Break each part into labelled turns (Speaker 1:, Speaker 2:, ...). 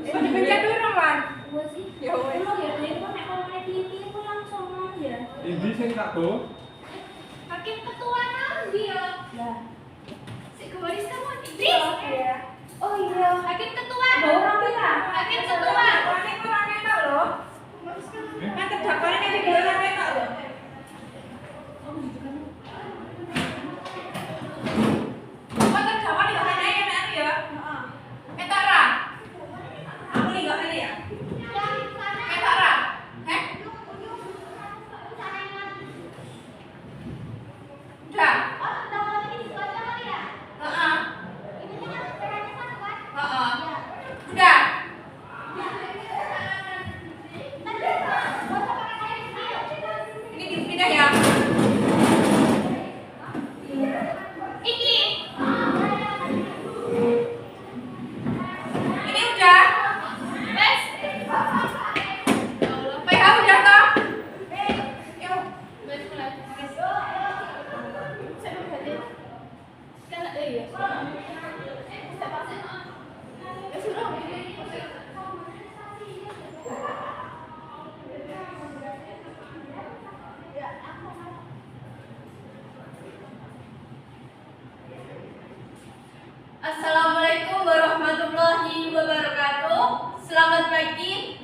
Speaker 1: Dipencet dulu man.
Speaker 2: Ya wes.
Speaker 3: Ini sing tak go.
Speaker 2: Hakim ketua nanti ya.
Speaker 1: Lah.
Speaker 2: Si Kebaris kamu nanti.
Speaker 1: Oh iya.
Speaker 2: Hakim ketua.
Speaker 1: Orang kita.
Speaker 2: Hakim ketua.
Speaker 1: Orang kita loh. Kan terdakwanya ini orang kita loh. Kok terdakwa di mana ya nanti ya? Tara. Aku nih gak ini ya. Tara. Udah. Udah. Ini dipindah ya.
Speaker 2: Ini.
Speaker 1: Ini udah.
Speaker 2: Wes.
Speaker 1: PH udah toh? Yuk.
Speaker 2: Wes mulai. Saya mau ganti. Kan iya.
Speaker 4: Assalamualaikum warahmatullahi wabarakatuh. Selamat pagi.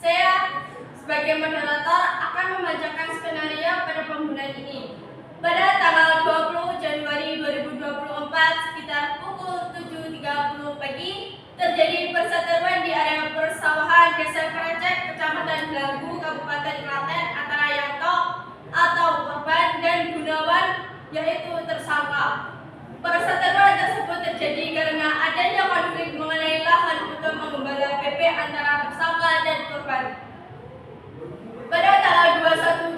Speaker 4: Saya sebagai moderator akan membacakan skenario pada pembunuhan ini. Pada tanggal 20 Januari 2024 sekitar pukul 7.30 pagi terjadi perseteruan di area persawahan Desa Kerecek, Kecamatan Gelanggu, Kabupaten Klaten antara Yanto atau korban dan Gunawan yaitu tersangka. Perseteruan tersebut terjadi karena adanya konflik mengenai lahan untuk mengembala PP antara tersangka dan korban. Pada tanggal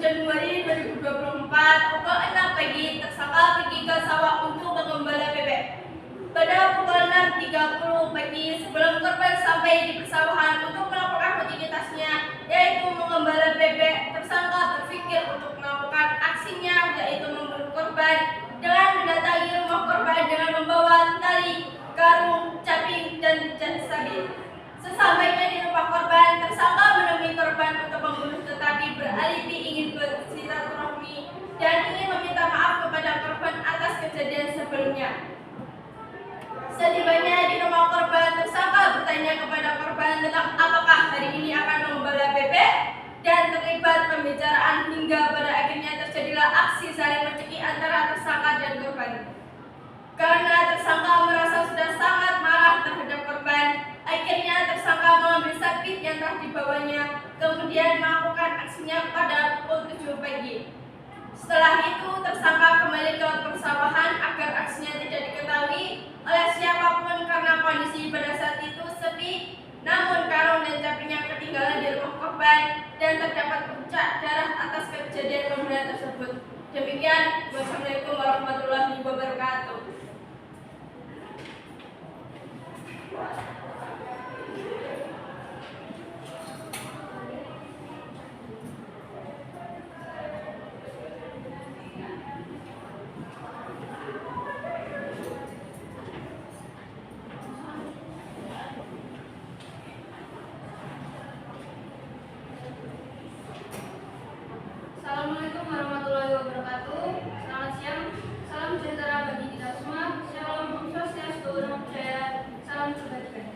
Speaker 4: 21 Januari 2024 pukul 6 pagi tersangka pergi ke sawah untuk mengembala PP. Pada pukul 6.30 pagi sebelum korban sampai di persawahan untuk melakukan rutinitasnya yaitu mengembala PP, tersangka berpikir untuk melakukan aksinya yaitu membunuh korban dengan mendatangi rumah korban dengan membawa tali, karung, caping, dan sabit. Sesampainya di rumah korban, tersangka menemui korban untuk membunuh tetapi beralibi ingin bersilaturahmi dan ingin meminta maaf kepada korban atas kejadian sebelumnya. Setibanya di rumah korban, tersangka bertanya kepada korban tentang apakah hari ini akan mengembala PP dan terlibat pembicaraan hingga pada akhirnya terjadilah aksi saling mencekik antara tersangka dan korban. Karena tersangka merasa sudah sangat marah terhadap korban, akhirnya tersangka mengambil sabit yang telah dibawanya, kemudian melakukan aksinya pada pukul 7 pagi. Setelah itu, tersangka kembali ke persawahan agar aksinya tidak diketahui oleh siapapun karena kondisi pada saat itu sepi, namun karung dan capingnya ketinggalan di rumah korban dan terdapat bercak darah atas kejadian pembunuhan tersebut. Demikian, wassalamualaikum warahmatullahi wabarakatuh.
Speaker 5: Assalamualaikum warahmatullahi wabarakatuh. Selamat siang. Salam sejahtera bagi kita semua. Shalom, Om Swastiastu, Namo Buddhaya. Salam kebajikan.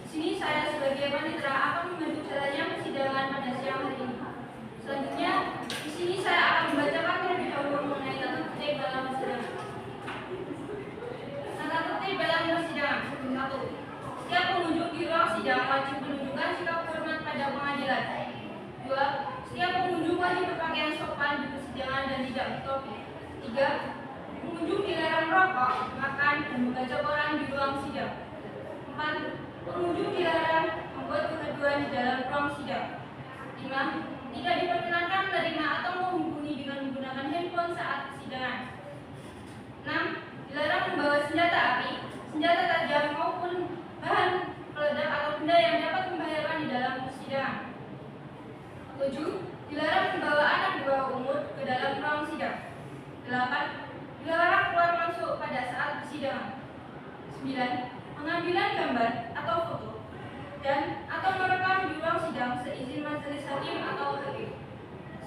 Speaker 5: Sini saya sebagai panitera akan membantu jalannya persidangan pada siang hari ini. Selanjutnya, di sini saya akan membacakan terlebih dahulu mengenai tata tertib dalam persidangan. Tata tertib dalam persidangan. 1. Setiap pengunjung di ruang sidang wajib menunjukkan sikap hormat pada pengadilan. 2. Setiap pengunjung wajib berpakaian sopan di persidangan dan tidak bertopi. 3. Pengunjung dilarang merokok, makan, dan membaca koran di ruang sidang. 4. Pengunjung dilarang membuat kegaduhan di dalam ruang sidang. 5. Tidak diperkenankan menerima atau menghubungi dengan menggunakan handphone saat persidangan. 6. Dilarang membawa senjata api, senjata tajam maupun bahan peledak atau benda yang dapat membahayakan di dalam persidangan. 7. Dilarang membawa anak di bawah umur ke dalam ruang sidang. 8. Dilarang Pengambilan gambar atau foto dan atau merekam di ruang sidang seizin majelis hakim atau hakim.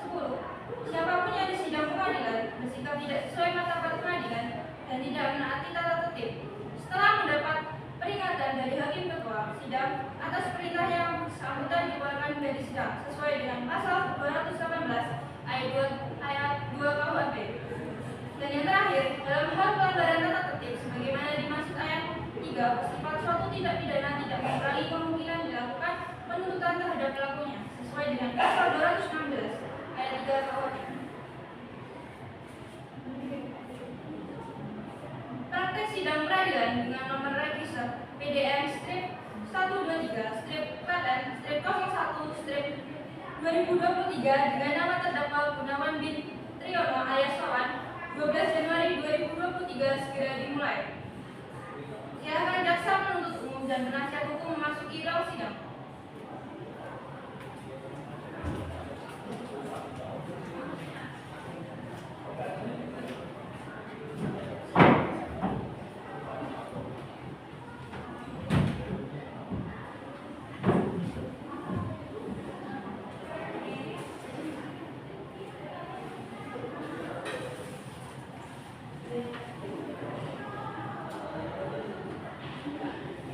Speaker 5: 10. Siapapun yang di sidang pengadilan bersikap tidak sesuai martabat pengadilan dan tidak menaati tata tertib setelah mendapat peringatan dari hakim ketua sidang atas perintah yang bersangkutan dikeluarkan dari sidang sesuai dengan pasal 218 ayat 2 KUHP. Dan yang terakhir, dalam hal pelanggaran tata tertib sebagaimana dimaksud ayat 3 bersifat suatu tindak pidana tidak mengurangi kemungkinan dilakukan penuntutan terhadap pelakunya sesuai dengan pasal 216 ayat 3 KUHP. Praktek sidang peradilan dengan nomor register PDM strip 123-Plat-01-01-2023 dengan nama terdakwa Gunawan bin Triyono alias Wawan 12 Januari 2023 segera dimulai. Silakan jaksa penuntut umum dan penasihat hukum memasuki ruang sidang.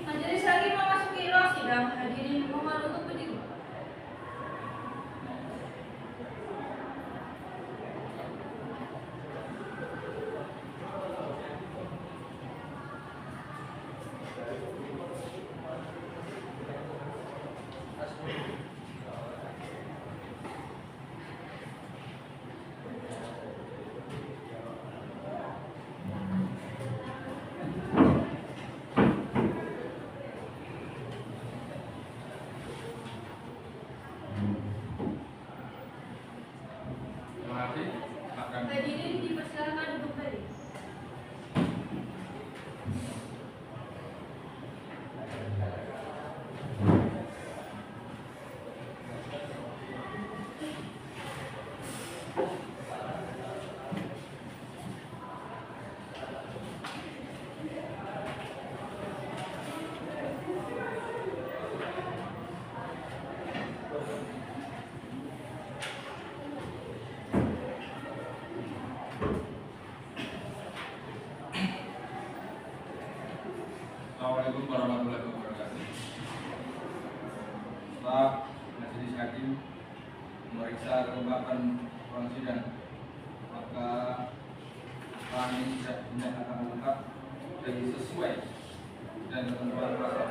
Speaker 5: Majelis hakim memasuki ruang sidang. Hadirin mohon untuk berdiri.
Speaker 3: Terima kasih. Silakan.
Speaker 5: Hadirin dipersilakan untuk berdiri.
Speaker 3: Assalamualaikum warahmatullahi wabarakatuh. Setelah majelis hakim memeriksa kelembapan ruang sidang, maka ruang ini sudah dinyatakan lengkap dan sesuai dan ketentuan pasal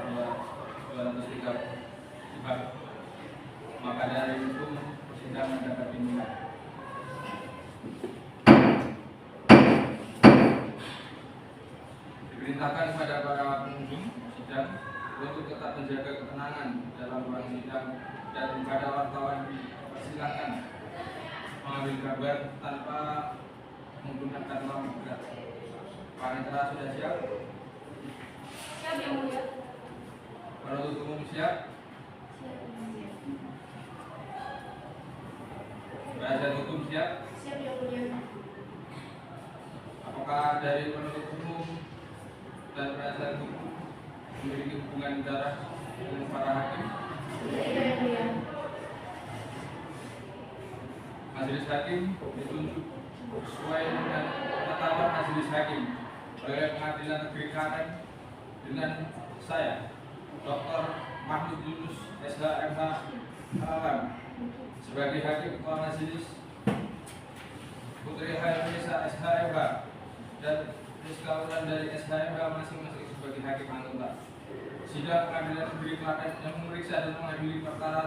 Speaker 3: 234. Maka dari itu persidangan dapat dimulai. Diperintahkan kepada para pengunjung sidang untuk tetap menjaga ketenangan dalam ruang sidang dan kepada wartawan dipersilakan mengambil gambar tanpa menggunakan lampu berat. Panitera sudah siap?
Speaker 5: Siap yang mulia.
Speaker 3: Penuntut umum siap? Penasihat hukum siap?
Speaker 2: Siap yang mulia.
Speaker 3: Apakah dari penuntut umum dan penasihat hukum memiliki hubungan darah dengan para hakim?
Speaker 2: Tidak yang mulia.
Speaker 3: Majelis hakim ditunjuk sesuai dengan ketetapan majelis hakim oleh Pengadilan Negeri Klaten dengan saya, Dr. Mahmud Yunus SHMH Alam sebagai hakim ketua majelis, Putri Hairunisa SHMH dan Rizka Ulan dari SHMH masing-masing sebagai hakim anggota. Sidang Pengadilan Negeri Klaten yang memeriksa dan mengadili perkara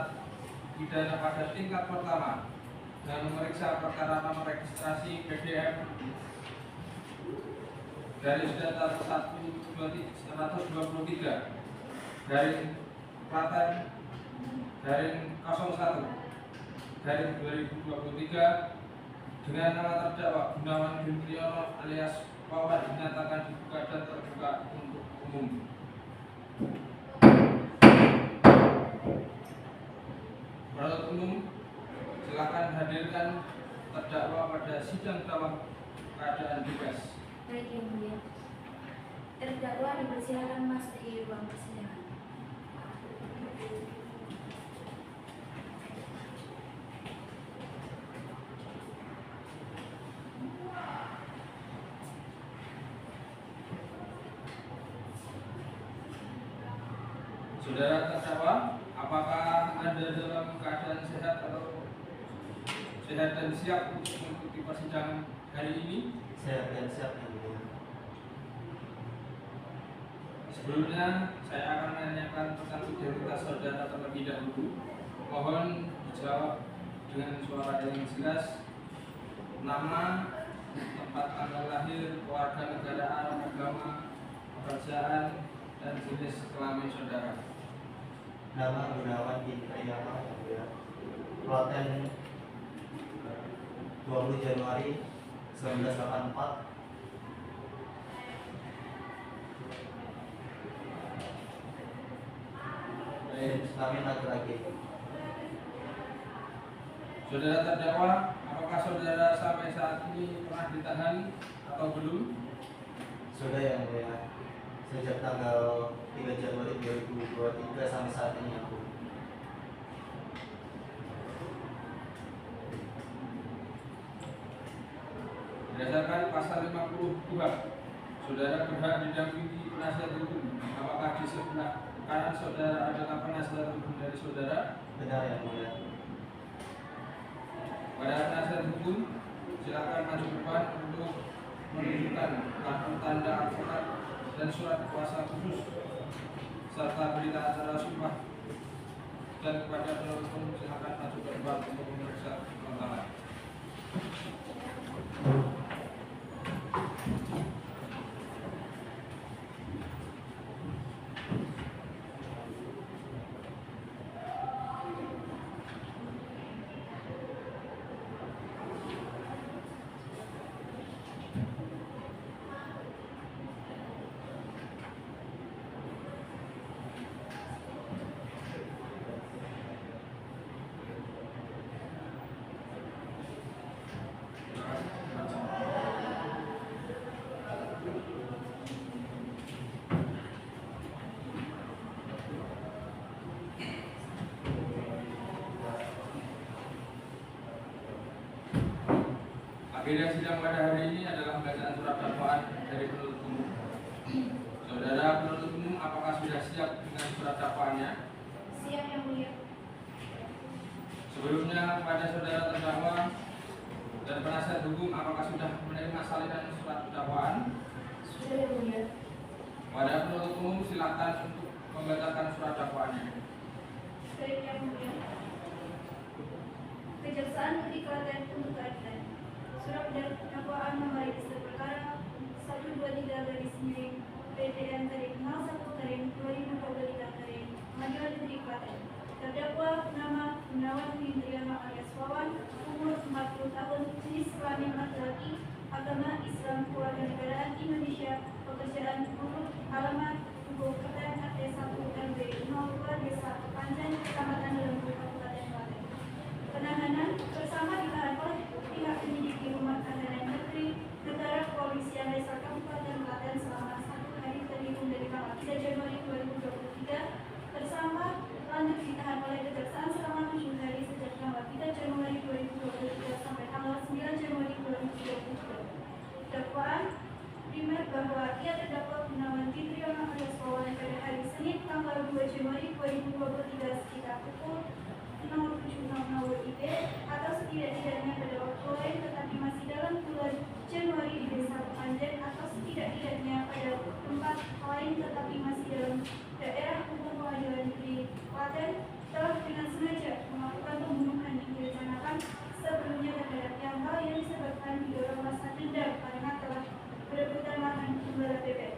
Speaker 3: pidana pada tingkat pertama dan memeriksa perkara nomor registrasi PDM dari data 123 dari Klaten garing 01 garing 2023 dengan nama terdakwa Gunawan bin Triyono alias Wawan dinyatakan dibuka dan terbuka untuk umum. Penuntut umum, silakan hadirkan terdakwa pada sidang dalam keadaan bebas.
Speaker 2: Baik yang mulia. Terdakwa dipersilakan masuk di ruang persidangan.
Speaker 3: Saudara terdakwa, apakah Anda dalam keadaan sehat dan siap untuk mengikuti persidangan hari ini?
Speaker 6: Sehat dan siap yang mulia.
Speaker 3: Sebelumnya, saya akan menanyakan tentang identitas saudara terlebih dahulu. Mohon dijawab dengan suara yang jelas. Nama, tempat tanggal lahir, kewarganegaraan, agama, pekerjaan, dan jenis kelamin saudara.
Speaker 6: Nama Gunawan bin Priyama yang mulia. Klaten 20 Januari 1984. Jenis kelamin laki-laki.
Speaker 3: Saudara terdakwa, apakah saudara sampai saat ini pernah ditahan atau belum?
Speaker 6: Sudah yang mulia. Sejak tanggal 3 Januari 2023 sampai saat ini aku.
Speaker 3: Berdasarkan pasal 50 KUHP, saudara berhak didampingi penasihat hukum. Apakah di sebelah kanan saudara adalah penasihat hukum dari saudara?
Speaker 6: Benar yang mulia.
Speaker 3: Pada penasihat hukum, silakan maju ke depan untuk menunjukkan kartu tanda advokat dan surat kuasa khusus serta berita acara sumpah. Dan kepada penuntut umum silakan maju ke depan untuk memeriksa kelengkapan. Agenda sidang pada hari ini adalah pembacaan surat dakwaan dari penuntut umum. Saudara penuntut umum, apakah sudah siap dengan surat dakwaannya?
Speaker 2: Siap yang mulia.
Speaker 3: Sebelumnya kepada saudara terdakwa dan penasihat hukum, apakah sudah menerima salinan surat dakwaan?
Speaker 2: Sudah yang mulia.
Speaker 3: Pada penuntut umum silakan untuk membacakan surat dakwaannya.
Speaker 2: Baik yang mulia. Kejaksaan Negeri Klaten untuk keadilan. Surat dakwaan nomor register perkara 123 PTN garing 01 garing 2023 garing Pengadilan Negeri Klaten. Terdakwa nama Gunawan bin Priyama alias Wawan, umur 40 tahun, jenis kelamin laki-laki, agama Islam, kewarganegaraan Indonesia, pekerjaan buruh, alamat Tugu Kerten, RT 1 RW 02 Desa Kepanjen, Kecamatan Lembu, Kabupaten Klaten. Penahanan bersama ditahan oleh pihak penyidik di Rumah Tahanan Negeri Negara Kepolisian Desa Kabupaten Klaten selama 1 hari terhitung dari tanggal 3 Januari 2023 bersama lanjut ditahan oleh Kejaksaan selama 7 hari sejak tanggal 3 Januari 2023 sampai tanggal 9 Januari 2023. Dakwaan primer bahwa ia terdakwa Gunawan bin Priyama alias Wawan pada hari Senin tanggal 2 Januari 2023 sekitar pukul 07.00 WIB atau setidak-tidaknya pada waktu lain tetapi masih dalam bulan Januari di Desa Kepanjen atau setidak-tidaknya pada tempat lain tetapi masih dalam daerah hukum Pengadilan Negeri Klaten telah dengan sengaja melakukan pembunuhan yang direncanakan sebelumnya terhadap yang hal yang disebabkan didorong rasa dendam karena telah berebutan lahan gembala bebek.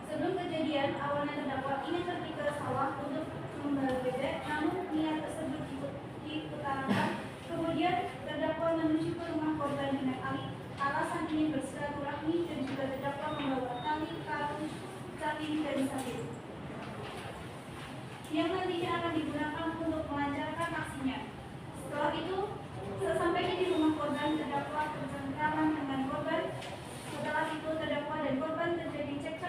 Speaker 2: Sebelum kejadian, awalnya terdakwa ingin pergi ke sawah untuk gembala bebek, namun niat tersebut diutarakan. Kemudian terdakwa menuju ke rumah korban dengan alasan ingin bersilaturahmi dan juga terdakwa membawa tali, karung, cacing dan sabit yang nantinya akan digunakan untuk melancarkan aksinya. Setelah itu, sesampainya di rumah korban, terdakwa bercengkrama dengan korban. Setelah itu, terdakwa dan korban terjadi cekcok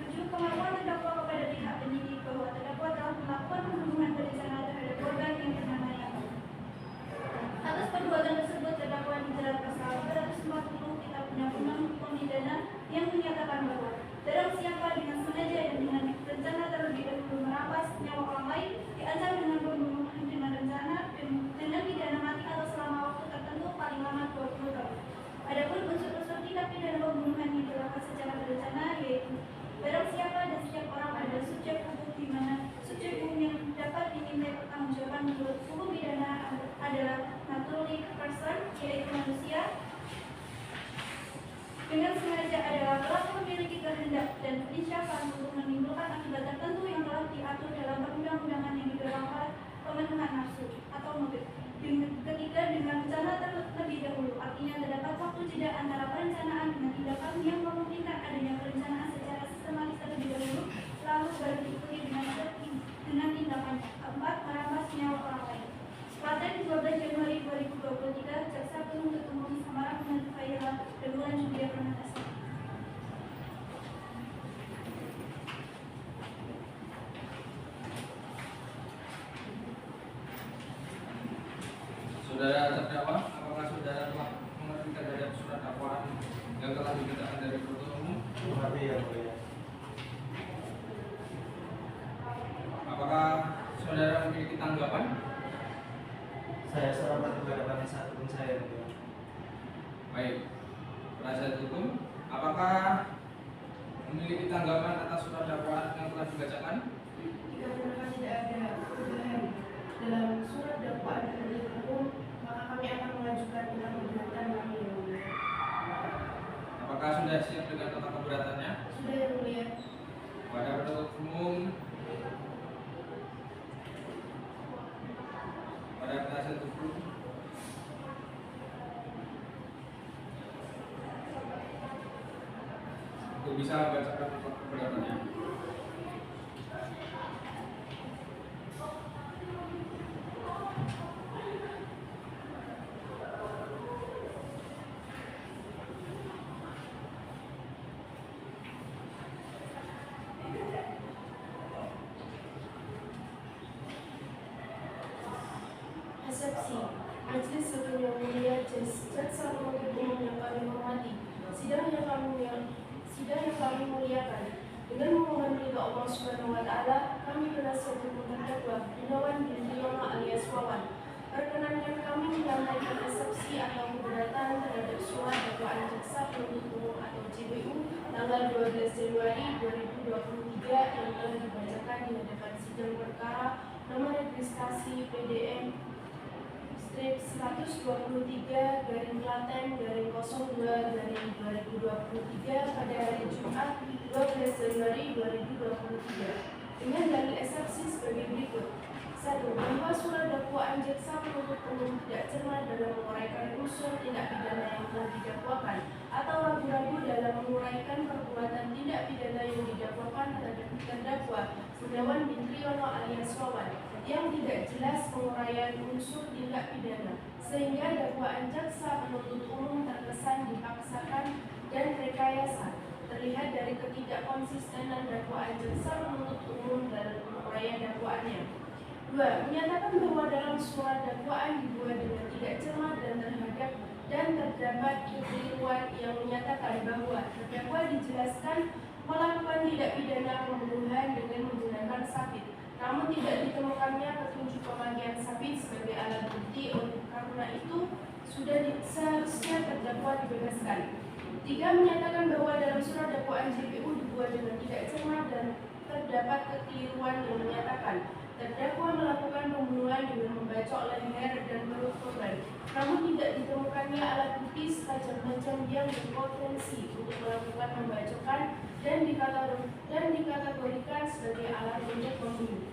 Speaker 2: 7. Kemampuan terdakwa kepada pihak penyidik bahwa terdakwa telah melakukan pembunuhan berencana terhadap korban yang bernama Yako. Atas perbuatan tersebut terdakwa dijerat pasal 440 Kitab Undang-Undang Hukum Pidana yang menyatakan bahwa barang siapa dengan sengaja dan dengan rencana terlebih dahulu merampas nyawa orang lain diancam dengan pembunuhan dengan rencana dengan pidana mati atau selama waktu tertentu paling lama 20 tahun. Adapun unsur-unsur tindak pidana pembunuhan yang dilakukan secara berencana yaitu barang siapa dan setiap orang adalah subjek hukum di mana subjek hukum yang dapat dimintai pertanggungjawaban menurut hukum pidana adalah naturally person yaitu manusia dengan sengaja adalah pelaku memiliki kehendak dan penyiasatan untuk menimbulkan akibat tertentu yang telah diatur dalam perundang-undangan yang didorong pemenuhan nafsu atau motif. Ketiga, dengan rencana terlebih dahulu, artinya terdapat waktu jeda antara perencanaan dengan tindakan yang memungkinkan adanya perencanaan secara sistematis terlebih dahulu, lalu baru diikuti dengan tindakannya. Keempat, merampas nyawa orang lain. Pada 12 Januari 2023, Jaksa Penuntut Umum Samarang dengan Faira dan Bulan Julia Pranatasa.
Speaker 3: Saudara terdakwa, apakah saudara telah mengerti terhadap surat dakwaan yang telah dibacakan dari penuntut umum?
Speaker 6: Mengerti yang mulia.
Speaker 3: Apakah saudara memiliki tanggapan?
Speaker 6: Saya selamat kepada penasihat hukum saya yang mulia.
Speaker 3: Baik, penasihat hukum, apakah memiliki tanggapan atas surat dakwaan yang telah dibacakan?
Speaker 7: Jika terdapat tidak ada perubahan dalam surat dakwaan penuntut umum, maka kami akan mengajukan nota keberatan kami yang mulia.
Speaker 3: Apakah sudah siap dengan nota keberatannya?
Speaker 7: Sudah yang mulia.
Speaker 3: Pada penuntut umum, pada penasihat hukum, untuk bisa membacakan nota keberatannya.
Speaker 7: Eksepsi. Majelis Hakim yang mulia, Jaksa Penuntut Umum yang kami hormati, sidang yang kami muliakan. Dengan memohon ridha Allah Subhanahu wa taala, kami penasihat hukum terdakwa Gunawan bin Yono alias Wawan perkenankan kami menyampaikan eksepsi atau keberatan terhadap surat dakwaan Jaksa Penuntut Umum atau JPU tanggal 12 Januari 2023 yang telah dibacakan di hadapan sidang perkara nomor registrasi PDM strip 123 garing Klaten garing 02 garing 2023 pada hari Jumat 12 Januari 2023 dengan dalil eksepsi sebagai berikut. 1. Bahwa surat dakwaan jaksa penuntut umum tidak cermat dalam menguraikan unsur tindak pidana yang telah didakwakan atau ragu-ragu dalam menguraikan perbuatan tindak pidana yang didakwakan terhadap terdakwa Gunawan bin Triyono alias Wawan yang tidak jelas penguraian unsur tindak pidana sehingga dakwaan jaksa penuntut umum terkesan dipaksakan dan rekayasa. Terlihat dari ketidakkonsistenan dakwaan jaksa penuntut umum dalam penguraian dakwaannya. 2. Menyatakan bahwa dalam surat dakwaan dibuat dengan tidak cermat dan terdapat kekeliruan yang menyatakan bahwa terdakwa dijelaskan melakukan tindak pidana pembunuhan dengan menggunakan sabit, namun tidak ditemukannya petunjuk pemakaian sabit sebagai alat bukti. Oleh karena itu seharusnya terdakwa dibebaskan. 3. Menyatakan bahwa dalam surat dakwaan JPU dibuat dengan tidak cermat dan terdapat kekeliruan yang menyatakan terdakwa melakukan pembunuhan dengan membacok leher dan perut korban, namun tidak ditemukannya alat bukti setajam-tajam yang berpotensi untuk melakukan pembacokan dan dikategorikan sebagai alat untuk membunuh.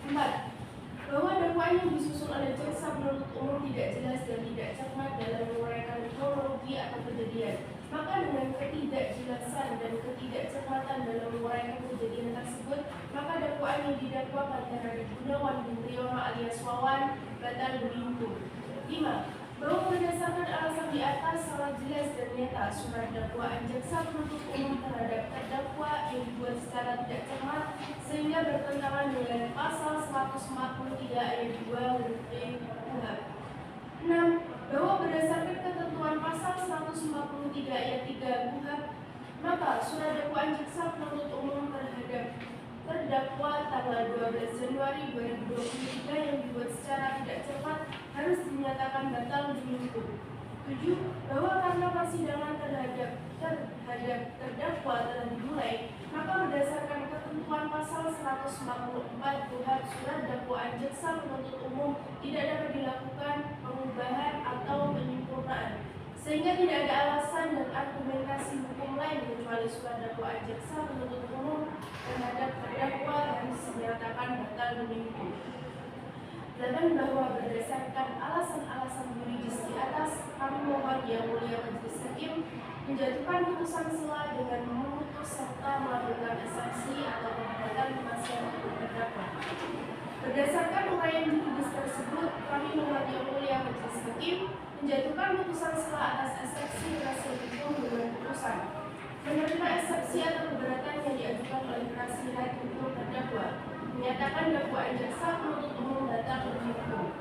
Speaker 7: 4. Bahwa dakwaan yang disusun oleh jaksa penuntut umum tidak jelas dan tidak cermat dalam menguraikan kronologi atau kejadian. Maka dengan ketidakjelasan dan ketidakcermatan dalam menguraikan kejadian tersebut, maka dakwaan yang didakwakan terhadap Gunawan bin Triyono alias Wawan batal demi hukum. 5. bahwa berdasarkan alasan di atas sangat jelas dan nyata surat dakwaan jaksa penuntut umum terhadap terdakwa yang dibuat secara tidak cermat sehingga bertentangan dengan pasal 143 ayat 2 huruf D KUHP. 6. Bahwa berdasarkan ketentuan pasal 143 ayat 3 KUHP, maka surat dakwaan jaksa penuntut umum terhadap terdakwa tanggal 12 Januari 2023 yang dibuat secara tidak cermat harus dinyatakan batal demi hukum. 7. Bahwa karena persidangan terhadap terdakwa telah dimulai, maka berdasarkan ketentuan pasal 144 KUHP surat dakwaan jaksa penuntut umum tidak dapat dilakukan pengubahan atau penyempurnaan, sehingga tidak ada alasan dan argumentasi hukum lain kecuali surat dakwaan jaksa penuntut umum terhadap terdakwa harus dinyatakan batal demi hukum. 8. Bahwa berdasarkan alasan-alasan yuridis di atas, kami mohon Yang Mulia Majelis Hakim menjatuhkan putusan sela dengan memutus serta melakukan eksepsi atau pemberatan penasihat hukum terdakwa. Berdasarkan uraian yuridis tersebut, kami mohon Yang Mulia Majelis Hakim menjatuhkan putusan sela atas eksepsi penasihat hukum dengan putusan menerima eksepsi atau keberatan yang diajukan oleh penasihat hukum terdakwa, menyatakan dakwaan jaksa penuntut umum batal demi hukum,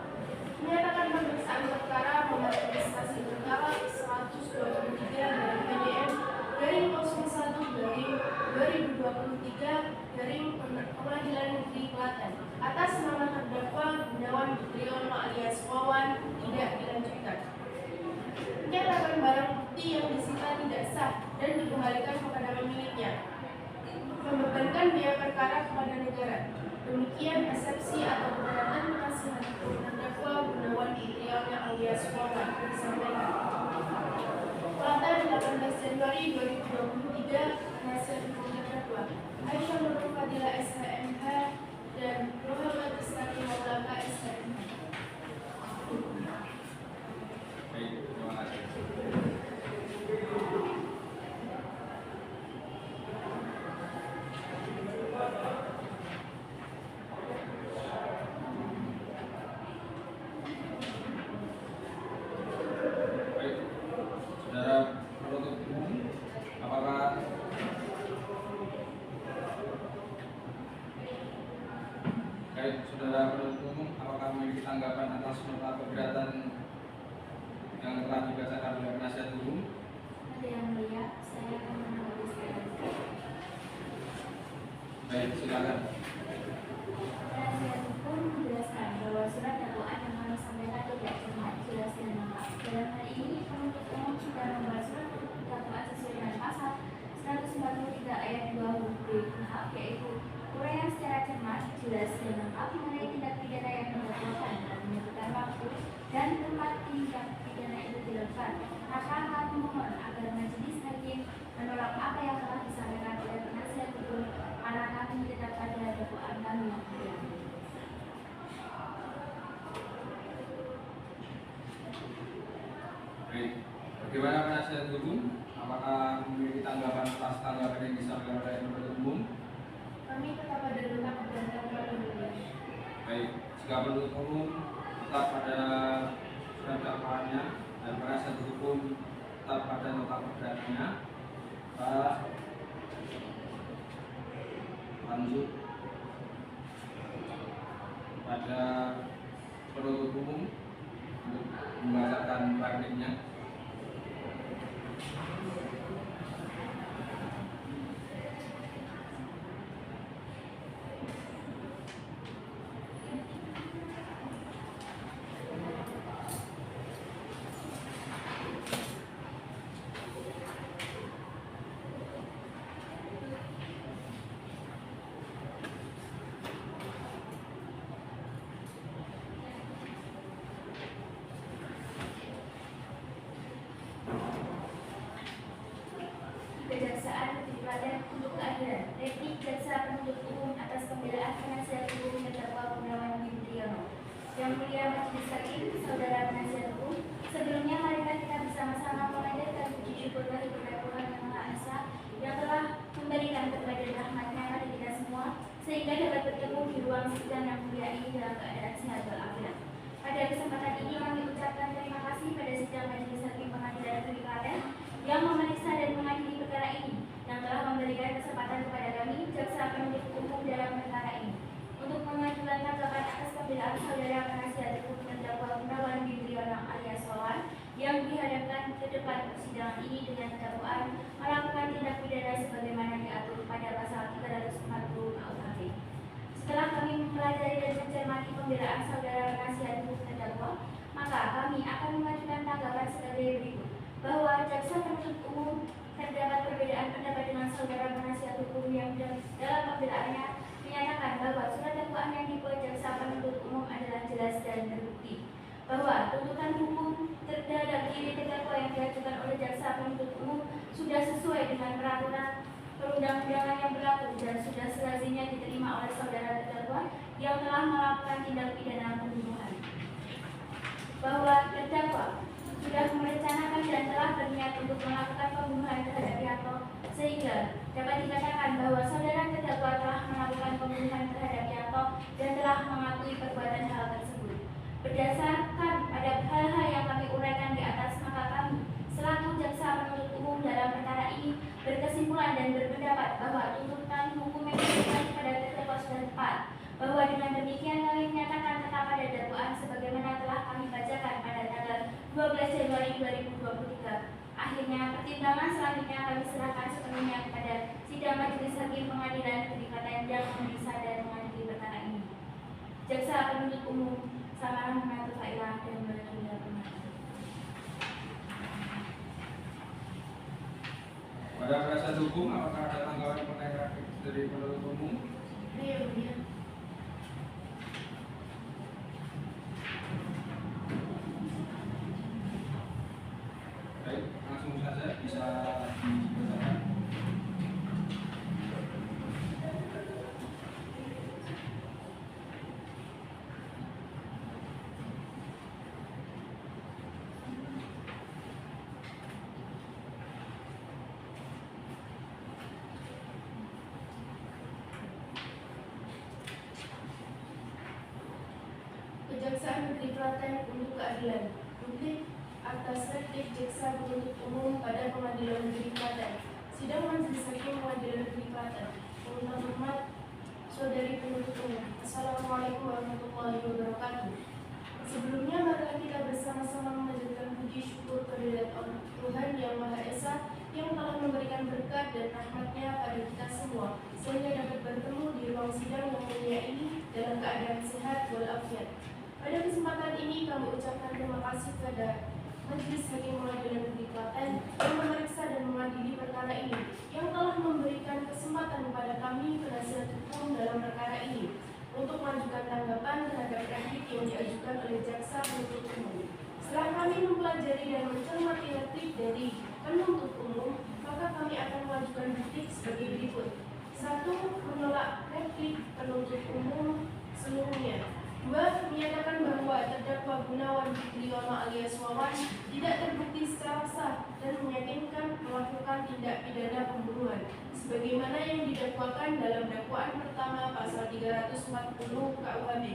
Speaker 7: menyatakan pemeriksaan perkara nomor registrasi perkara 123 dari PDM garing 01 garing 2023 garing Pengadilan Negeri Klaten atas nama terdakwa Gunawan Butriono alias Wawan tidak dilanjutkan. Menyatakan barang bukti yang disita tidak sah dan dikembalikan kepada pemiliknya, membebankan biaya perkara kepada negara. Demikian eksepsi atau keberatan penasihat hukum terdakwa Gunawan Butriono alias Wawan disampaikan. Klaten 18 Januari 2023, penasihat hukum terdakwa Aisyah Nurul Fadila SHMH dan Muhammad Istaki Maulaka SHMH.
Speaker 3: Baik, terima kasih. Baik, saudara penuntut umum, apakah memiliki tanggapan atas nota keberatan yang telah dibacakan oleh penasihat hukum?
Speaker 2: Ada yang mulia, saya akan menanggapi sekali.
Speaker 3: Baik, silakan.
Speaker 2: Penasihat hukum menjelaskan bahwa surat dakwaan yang kami sampaikan tidak cermat, jelas dan lengkap. Dalam hal ini, penuntut umum sudah membuat surat dakwaan sesuai dengan pasal 143 ayat 2 huruf B KUHP, yaitu uraian secara cermat, jelas dan lengkap mengenai tindak pidana yang mendakwakan dan menyebutkan waktu dan tempat tindak pidana itu dilakukan. Maka kami mohon agar majelis hakim menolak apa yang telah disampaikan oleh penasihat hukum karena kami tetap pada dakwaan kami yang mulia.
Speaker 3: Baik, bagaimana penasihat hukum? Apakah memiliki tanggapan atas tanggapan yang disampaikan oleh penuntut umum?
Speaker 7: Kami tetap pada nota keberatan kami mulia.
Speaker 3: Baik, jika penuntut umum tetap pada surat dakwaannya dan penasihat hukum tetap pada nota keberatannya, kita lanjut pada penuntut umum untuk membacakan verdiknya.
Speaker 2: Kejaksaan Negeri Klaten untuk keadilan. Replik Jaksa Penuntut Umum atas pembelaan penasihat hukum terdakwa Gunawan Butriono. Yang Mulia Majelis Hakim, saudara penasihat hukum, sebelumnya marilah kita bersama-sama memanjatkan puji syukur bagi Tuhan Yang Maha Esa yang telah memberikan kepada rahmat-Nya pada kita semua sehingga dapat bertemu di ruang sidang yang mulia ini dalam keadaan sehat walafiat. Pada kesempatan ini kami ucapkan terima kasih
Speaker 8: dalam penasihat hukum terdakwa, maka kami akan mengajukan tanggapan sebagai berikut. Bahwa jaksa penuntut umum terdapat perbedaan pendapat dengan saudara penasihat hukum yang dalam pembelaannya menyatakan bahwa surat dakwaan yang dibuat jaksa penuntut umum adalah jelas dan terbukti. Bahwa tuntutan hukum terhadap diri terdakwa yang diajukan oleh jaksa penuntut umum sudah sesuai dengan peraturan perundang-undangan yang berlaku dan sudah selazimnya diterima oleh saudara terdakwa yang telah melakukan tindak pidana pembunuhan. Bahwa terdakwa sudah merencanakan dan telah berniat untuk melakukan pembunuhan terhadap Yanto, sehingga dapat dikatakan bahwa saudara terdakwa telah melakukan pembunuhan terhadap Yanto dan telah mengakui perbuatan hal tersebut. Berdasarkan pada hal-hal yang kami uraikan di atas, maka kami selaku jaksa penuntut umum dalam perkara ini berkesimpulan dan berpendapat bahwa tuntutan hukum yang diberikan kepada terdakwa sudah tepat. Bahwa dengan demikian kami menyatakan tetap pada dakwaan sebagaimana telah kami bacakan pada tanggal 12 Januari 2023. Akhirnya, pertimbangan selanjutnya kami serahkan sepenuhnya kepada sidang majelis hakim pengadilan negeri Klaten yang memeriksa dan mengadili perkara ini. Jaksa penuntut umum Samara Muhammad Failah dan Baginda Penasihat.
Speaker 3: Pada penasihat hukum, apakah ada tanggapan mengenai dari penuntut umum?
Speaker 7: Iya.
Speaker 3: Baik, langsung saja bisa dibacakan.
Speaker 7: Kejaksaan Negeri Klaten untuk Keadilan. Publik atas replik jaksa penuntut umum pada Pengadilan Negeri Klaten. Sidang Majelis Hakim Pengadilan Negeri Klaten. Mohon hormat saudari penuntut umum. Assalamualaikum warahmatullahi wabarakatuh. Sebelumnya marilah kita bersama-sama memanjatkan puji syukur kehadirat Allah Tuhan Yang Maha Esa yang telah memberikan berkat dan rahmat-Nya pada kita semua sehingga dapat bertemu di ruang sidang yang mulia ini dalam keadaan sehat walafiat. Pada kesempatan ini kami ucapkan terima kasih kepada Majelis Hakim Pengadilan Negeri Klaten yang memeriksa dan mengadili perkara ini, yang telah memberikan kesempatan kepada kami penasihat hukum dalam perkara ini untuk mengajukan tanggapan terhadap replik yang diajukan oleh jaksa penuntut umum. Setelah kami mempelajari dan mencermati replik dari penuntut umum, maka kami akan mengajukan replik sebagai berikut. 1. Menolak replik penuntut umum seluruhnya. 2. Menyatakan bahwa terdakwa Gunawan Fitriono alias Wawan tidak terbukti secara sah dan meyakinkan melakukan tindak pidana pembunuhan sebagaimana yang didakwakan dalam dakwaan pertama pasal 340 KUHP.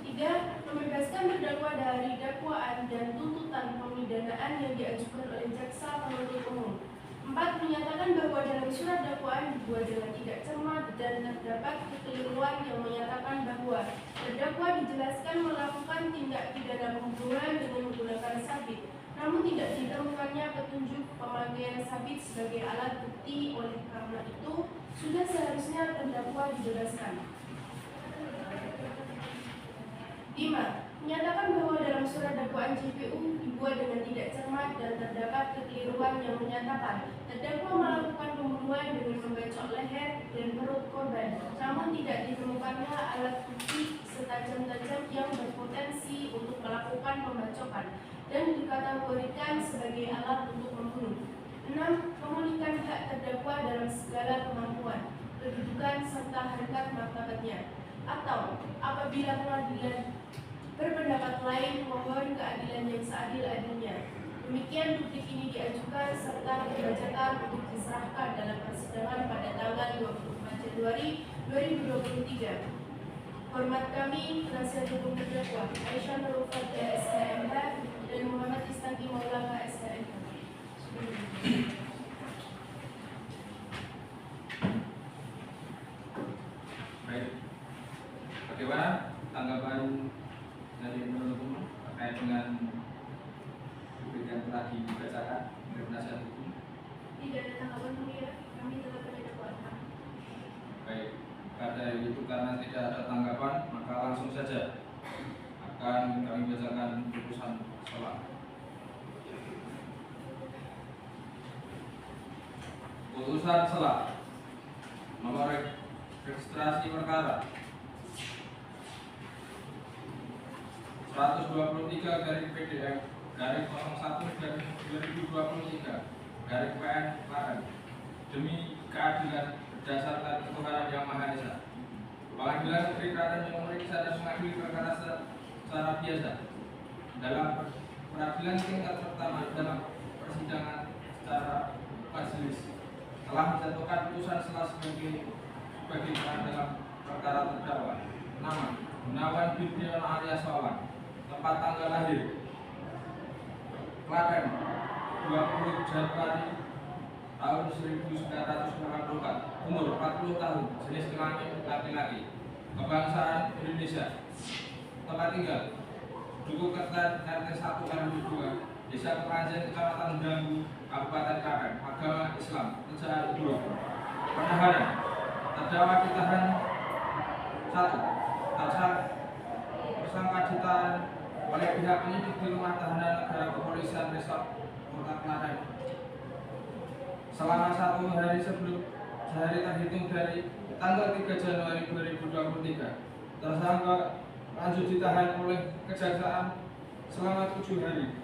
Speaker 7: 3. Membebaskan terdakwa dari dakwaan dan tuntutan pemidanaan yang diajukan oleh jaksa penuntut umum. 4. Menyatakan bahwa dalam surat dakwaan dibuat dengan tidak cermat dan terdapat kekeliruan yang menyatakan bahwa terdakwa dijelaskan melakukan tindak pidana pembunuhan dengan menggunakan sabit, namun tidak ditemukannya petunjuk pemakaian sabit sebagai alat bukti. Oleh karena itu, sudah seharusnya terdakwa dibebaskan. 5. Menyatakan bahwa dalam surat dakwaan JPU dibuat dengan tidak cermat dan terdapat kekeliruan yang menyatakan terdakwa melakukan pembunuhan dengan membacok leher dan perut korban, namun tidak ditemukannya alat bukti setajam-tajam yang berpotensi untuk melakukan pembacokan dan dikategorikan sebagai alat untuk membunuh. 6. Memulihkan hak terdakwa dalam segala kemampuan, kedudukan serta harkat martabatnya, atau apabila pengadilan berpendapat lain mohon keadilan yang seadil-adilnya. Demikian replik ini diajukan serta dibacakan untuk diserahkan dalam persidangan pada tanggal 24 Januari 2023. Hormat kami penasihat hukum terdakwa Aisyah Nurul Fadila SHMH dan Muhammad Istaki Maulana SHMH.
Speaker 3: Baik, bagaimana tanggapan dari penuntut umum terkait dengan replik yang telah dibacakan oleh penasihat hukum?
Speaker 2: Tidak ada tanggapan mulia, kami tetap pada dakwaan kami.
Speaker 3: Baik, pada itu karena tidak ada tanggapan maka langsung saja akan kami bacakan putusan selah. Putusan selah nomor registrasi perkara 123 garing PDM garing 01 garing 2023 garing PN Klaten demi keadilan berdasarkan ketuhanan yang Maha Esa. Pengadilan Negeri Klaten yang memeriksa dan mengadili perkara secara biasa dalam peradilan tingkat pertama dalam persidangan secara majelis telah menjatuhkan putusan selah sebagai dalam perkara terdakwa. Nama Gunawan bin Triyono alias Wawan. Tempat tanggal lahir Klaten 20 Januari tahun 1984. Umur 40 tahun. Jenis kelamin laki-laki. Kebangsaan Indonesia. Tempat tinggal Dukuh Kertan RT 1 RW 2 Desa Kepanjen Kecamatan Danggu Kabupaten Klaten. Agama Islam. Pecahan 2. Penahanan terdakwa ditahan 1. Tersangka ditahan oleh pihak penyidik di rumah tahanan negara kepolisian Resort Kota Klaten selama 1 hari sebelum sehari terhitung dari tanggal 3 Januari 2023. Tersangka lanjut ditahan oleh Kejaksaan selama 7 hari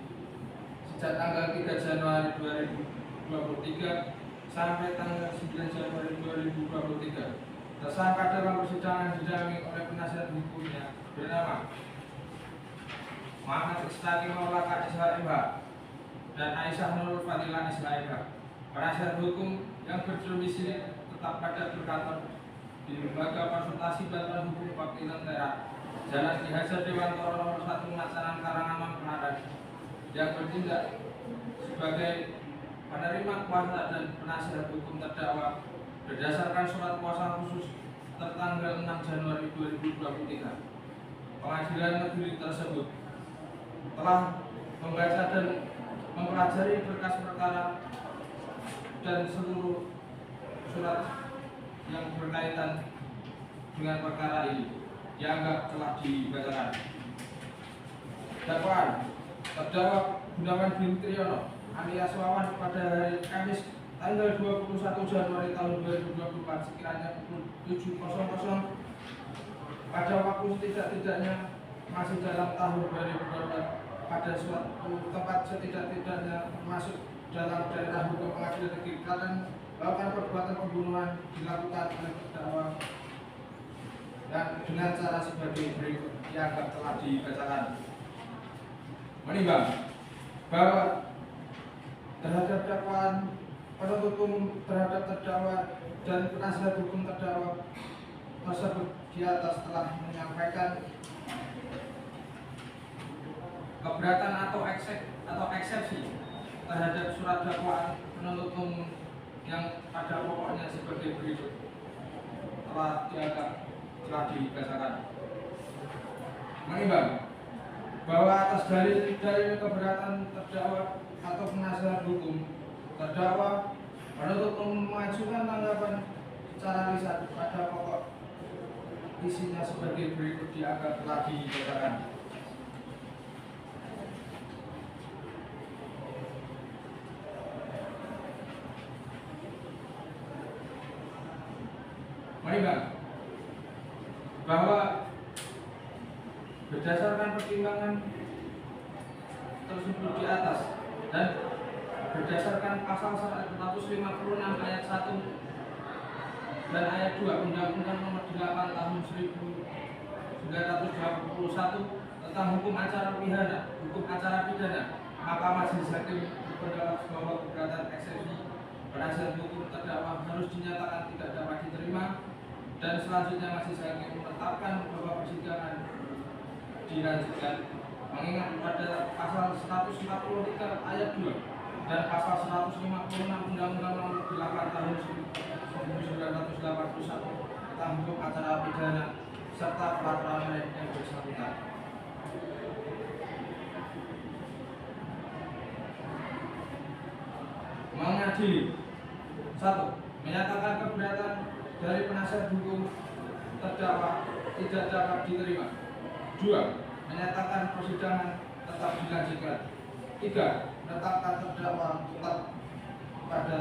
Speaker 3: sejak tanggal 3 Januari 2023 sampai tanggal 9 Januari 2023. Tersangka dalam persidangan didampingi oleh penasihat hukumnya bernama Muhammad Istaki Maula KSH MH dan Aisyah Nurul Fadilah SHMH. Penasihat hukum yang berdomisili tetap pada berkantor di Lembaga Konsultasi Bantuan Hukum Bakti Lentera, Jalan Ki Hajar Dewantoro nomor 1 Laksanaan Karangaman Klaten, yang bertindak sebagai penerima kuasa dan penasihat hukum terdakwa berdasarkan surat kuasa khusus tertanggal 6 Januari 2023. Pengadilan negeri tersebut telah membaca dan mempelajari berkas perkara dan seluruh surat yang berkaitan dengan perkara ini dianggap telah dibacakan. Dakwaan terdakwa Gunawan bin Triyono alias Wawan pada hari Kamis tanggal 21 Januari tahun 2024 sekiranya pukul 7.00 pada waktu setidak-tidaknya masih dalam tahun 2024 pada suatu tempat setidak-tidaknya masuk dalam daerah hukum Pengadilan Negeri Klaten melakukan perbuatan pembunuhan dilakukan oleh terdakwa dan dengan cara sebagai berikut dianggap telah dibacakan. Menimbang bahwa terhadap dakwaan penuntut umum terhadap terdakwa dan penasihat hukum terdakwa tersebut di atas telah menyampaikan keberatan atau eksepsi terhadap surat dakwaan penuntut umum yang pada pokoknya sebagai berikut telah dianggap telah dibacakan. Menimbang bahwa atas dalil keberatan terdakwa atau penasihat hukum terdakwa penuntut umum mengajukan tanggapan secara lisan pada pokok isinya sebagai berikut dianggap telah dibacakan. Menimbang bahwa berdasarkan pertimbangan tersebut di atas dan berdasarkan pasal 156 ayat 1 dan ayat 2 Undang-Undang Nomor 8 Tahun 1981 tentang hukum acara pidana, maka majelis hakim berpendapat bahwa keberatan eksepsi penasihat hukum terdakwa harus dinyatakan tidak dapat diterima dan selanjutnya majelis hakim menetapkan bahwa persidangan dilanjutkan mengingat pada pasal 143 ayat 2 dan pasal 156 Undang-Undang Nomor 8 Tahun 1981 tentang hukum acara pidana serta peraturan lain yang bersangkutan. Mengadili 1. Menyatakan keberatan dari penasihat hukum terdakwa tidak dapat diterima. 2. menyatakan persidangan tetap dilanjutkan. 3. Menetapkan terdakwa tetap pada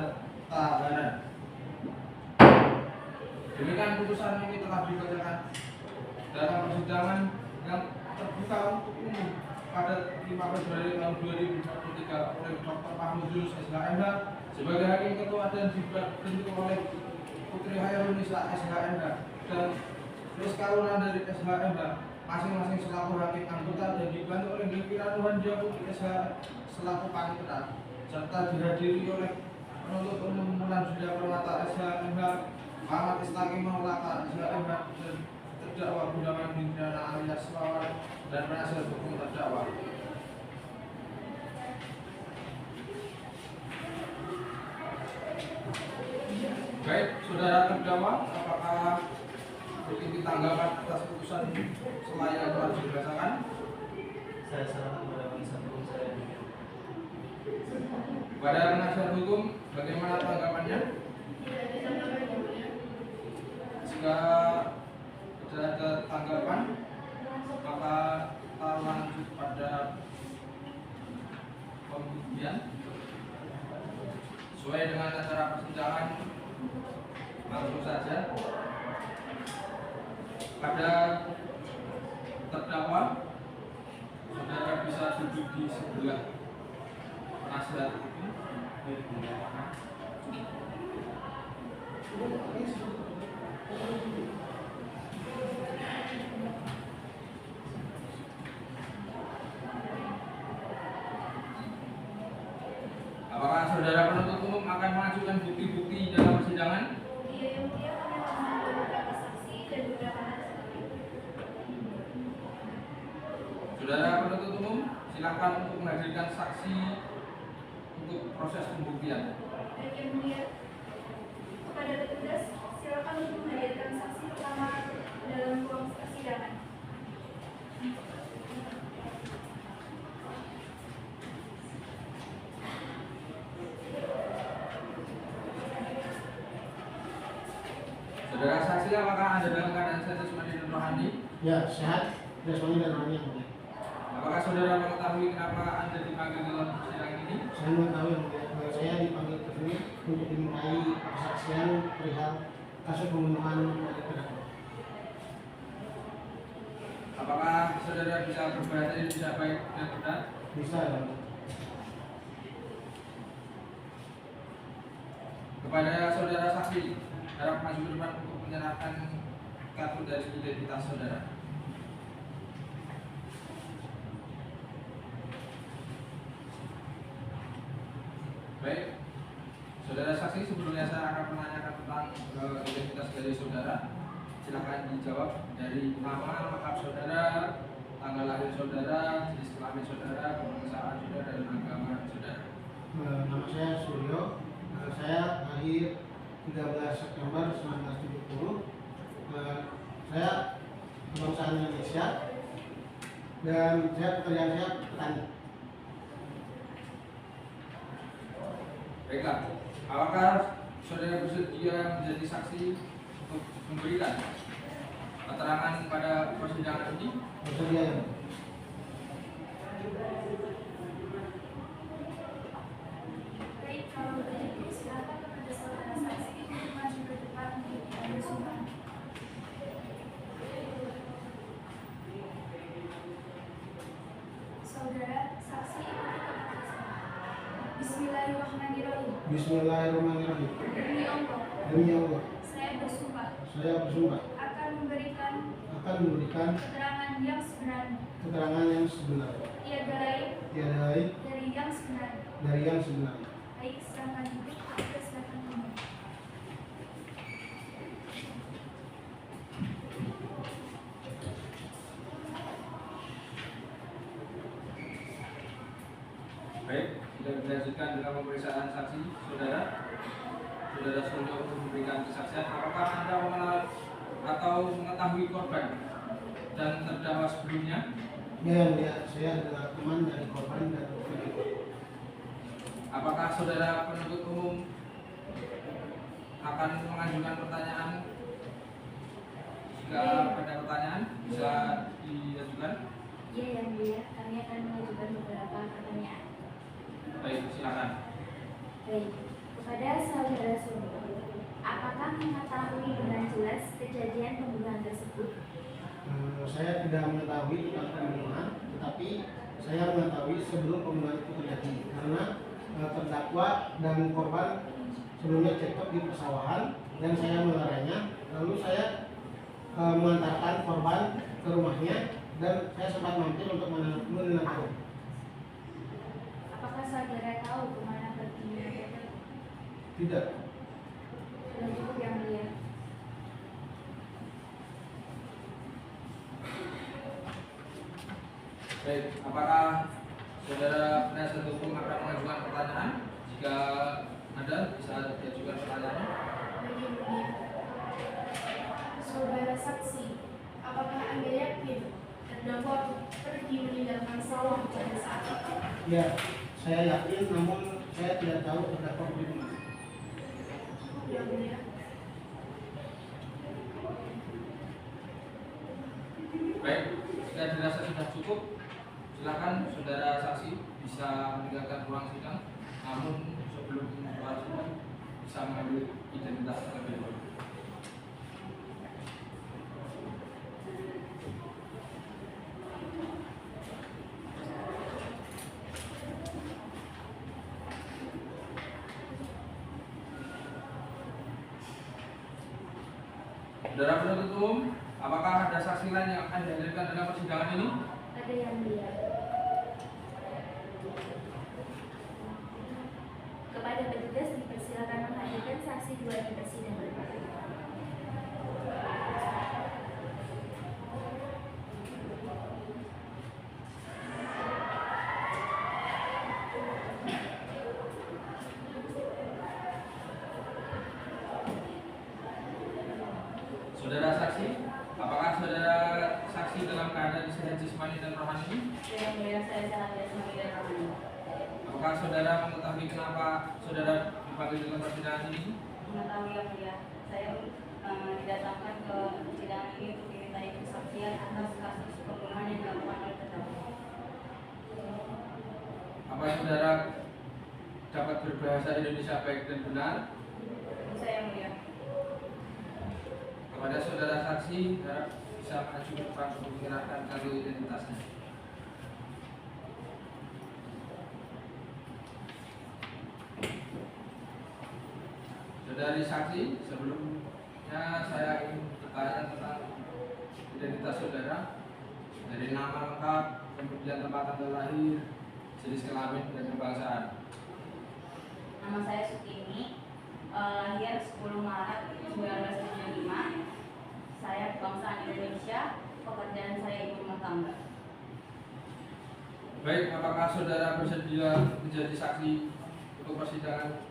Speaker 3: tahanan. Demikian putusan ini telah dibacakan dalam persidangan yang terbuka untuk umum pada 5 Februari tahun 2023 oleh Dr. Mahmud Yunus SHMH sebagai hakim ketua dan dibantu oleh Putri Hairul Nisa SHMH dan Rizka Ulan dari SHMH masing-masing selaku hakim anggota dan dibantu oleh Gilpira Nuhan Putri SH selaku panitera serta dihadiri oleh penuntut umum Mulan Julia Permata SHMH, Muhammad Istaqim Maulaka SHMH dan terdakwa Gunawan Hindrana alias Wawan dan penasihat hukum terdakwa. Baik, saudara terdakwa, apakah memiliki tanggapan atas putusan selayaknya telah dibacakan?
Speaker 6: Saya serahkan kepada penasihat hukum saya.
Speaker 3: Kepada penasihat hukum, bagaimana tanggapannya? Jika tidak ada tanggapan, maka kita lanjut pada pembuktian sesuai dengan acara persidangan. Langsung saja pada terdakwa, saudara bisa duduk di sebelah penasihat hukum. Apakah saudara penuntut umum akan mengajukan bukti-bukti dalam persidangan?
Speaker 2: Iya, yang mulia, kami akan mengambil beberapa saksi dan beberapa ahli.
Speaker 3: Saudara penuntut umum, silakan untuk menghadirkan saksi untuk proses pembuktian.
Speaker 2: Baik, yang mulia, kepada petugas, silakan untuk menghadirkan saksi pertama dalam ruang persidangan.
Speaker 3: Saudara saksi, apakah Anda dalam keadaan sehat jasmani dan rohani?
Speaker 9: Ya, sehat, jasmani dan rohani yang mulia.
Speaker 3: Apakah saudara mengetahui kenapa Anda dipanggil dalam persidangan ini?
Speaker 9: Saya mengetahui yang mulia bahwa saya dipanggil ke sini untuk dimintai kesaksian perihal kasus pembunuhan dari terdakwa.
Speaker 3: Apakah saudara bisa berbahasa Indonesia baik dan benar?
Speaker 9: Bisa ya, mulia.
Speaker 3: Kepada saudara saksi, harap maju ke depan untuk menyerahkan kartu dari identitas saudara. Baik, saudara saksi, sebelumnya saya akan menanyakan tentang identitas dari saudara. Silakan dijawab dari nama, lengkap saudara, tanggal lahir saudara, jenis kelamin saudara, kebangsaan saudara, dan agama saudara.
Speaker 9: Nama saya Suryo, saya lahir 13 September 1970. Saya kebangsaan Indonesia dan saya pekerjaan saya petani.
Speaker 3: Baiklah, apakah saudara bersedia menjadi saksi untuk memberikan keterangan pada persidangan ini?
Speaker 9: Bersedia ya.
Speaker 2: Baik, kalau begitu silakan kepada saudara saksi untuk maju ke depan untuk diambil sumpah. Saudara saksi ikuti kata saya. Bismillahirrahmanirrahim.
Speaker 9: Bismillahirrahmanirrahim.
Speaker 2: Demi Allah,
Speaker 9: Demi Allah,
Speaker 2: saya bersumpah
Speaker 9: saya bersumpah
Speaker 2: akan memberikan
Speaker 9: akan
Speaker 2: keterangan yang sebenarnya,
Speaker 9: keterangan yang sebenar,
Speaker 2: tiada lain
Speaker 9: tiada lain
Speaker 2: dari yang sebenarnya.
Speaker 9: dari yang sebenarnya.
Speaker 2: Baik, silakan duduk. Kita silakan duduk.
Speaker 3: Baik, sudah dilanjutkan dengan pemeriksaan saksi saudara. Saudara Suryo untuk memberikan kesaksian. Apakah Anda mengenal atau mengetahui korban dan terdakwa sebelumnya?
Speaker 9: Ya, ya, saya adalah teman dari korban dan terdakwa.
Speaker 3: Apakah saudara penuntut umum akan mengajukan pertanyaan? Jika ada pertanyaan bisa diajukan.
Speaker 8: Iya yang mulia, kami akan mengajukan beberapa pertanyaan.
Speaker 3: Baik, silakan.
Speaker 8: Baik, kepada saudara Sumi, apakah mengetahui dengan jelas kejadian pembunuhan tersebut?
Speaker 9: Saya tidak mengetahui tentang pembunuhan, tetapi saya mengetahui sebelum pembunuhan itu terjadi karena terdakwa dan korban sebelumnya cekcok di persawahan dan saya melarangnya, lalu saya mengantarkan korban ke rumahnya dan saya sempat mampir untuk menenangkan.
Speaker 8: Apakah saudara tahu kemana perginya mereka?
Speaker 9: Tidak.
Speaker 8: Sudah cukup yang mulia.
Speaker 3: Baik, apakah saudara penasihat hukum akan mengajukan pertanyaan? Jika ada, bisa diajukan pertanyaannya.
Speaker 7: Bagi yang mulia, saudara saksi, apakah Anda yakin terdakwa pergi meninggalkan sawah pada saat itu?
Speaker 9: Ya, saya yakin, namun saya tidak tahu terdakwa di mana.
Speaker 7: Yang mulia.
Speaker 3: Baik, jika dirasa sudah cukup, silakan saudara saksi bisa meninggalkan ruang sidang. Namun sebelum keluar sidang bisa mengambil identitas terlebih dahulu. Saudara penuntut umum, apakah ada saksi lain yang akan dihadirkan dalam persidangan ini?
Speaker 8: Ada yang mulia. Kepada petugas dipersilakan menghadirkan saksi 2 di persidangan.
Speaker 3: Saudara saksi, apakah saudara saksi dalam keadaan sehat jasmani dan rohani?
Speaker 8: Yang mulia, saya sangat jasmani dan rohani.
Speaker 3: Apakah saudara mengetahui kenapa saudara dipanggil dalam persidangan ini?
Speaker 8: Mengetahui yang mulia, saya didatangkan ke persidangan ini untuk dimintai kesaksian atas kasus pembunuhan yang dilakukan oleh terdakwa.
Speaker 3: Apa saudara dapat berbahasa Indonesia baik dan benar?
Speaker 8: Bisa yang mulia.
Speaker 3: Kepada saudara saksi, harap bisa maju ke depan untuk menyerahkan kartu identitasnya. Saudari saksi, sebelumnya saya ingin bertanya tentang identitas saudara, dari nama lengkap, kemudian tempat tanggal lahir, jenis kelamin dan kebangsaan.
Speaker 8: Nama saya Sutini, lahir 10 Maret 1975. Saya kebangsaan Indonesia, pekerjaan saya ibu rumah tangga.
Speaker 3: Baik, apakah saudara bersedia menjadi saksi untuk persidangan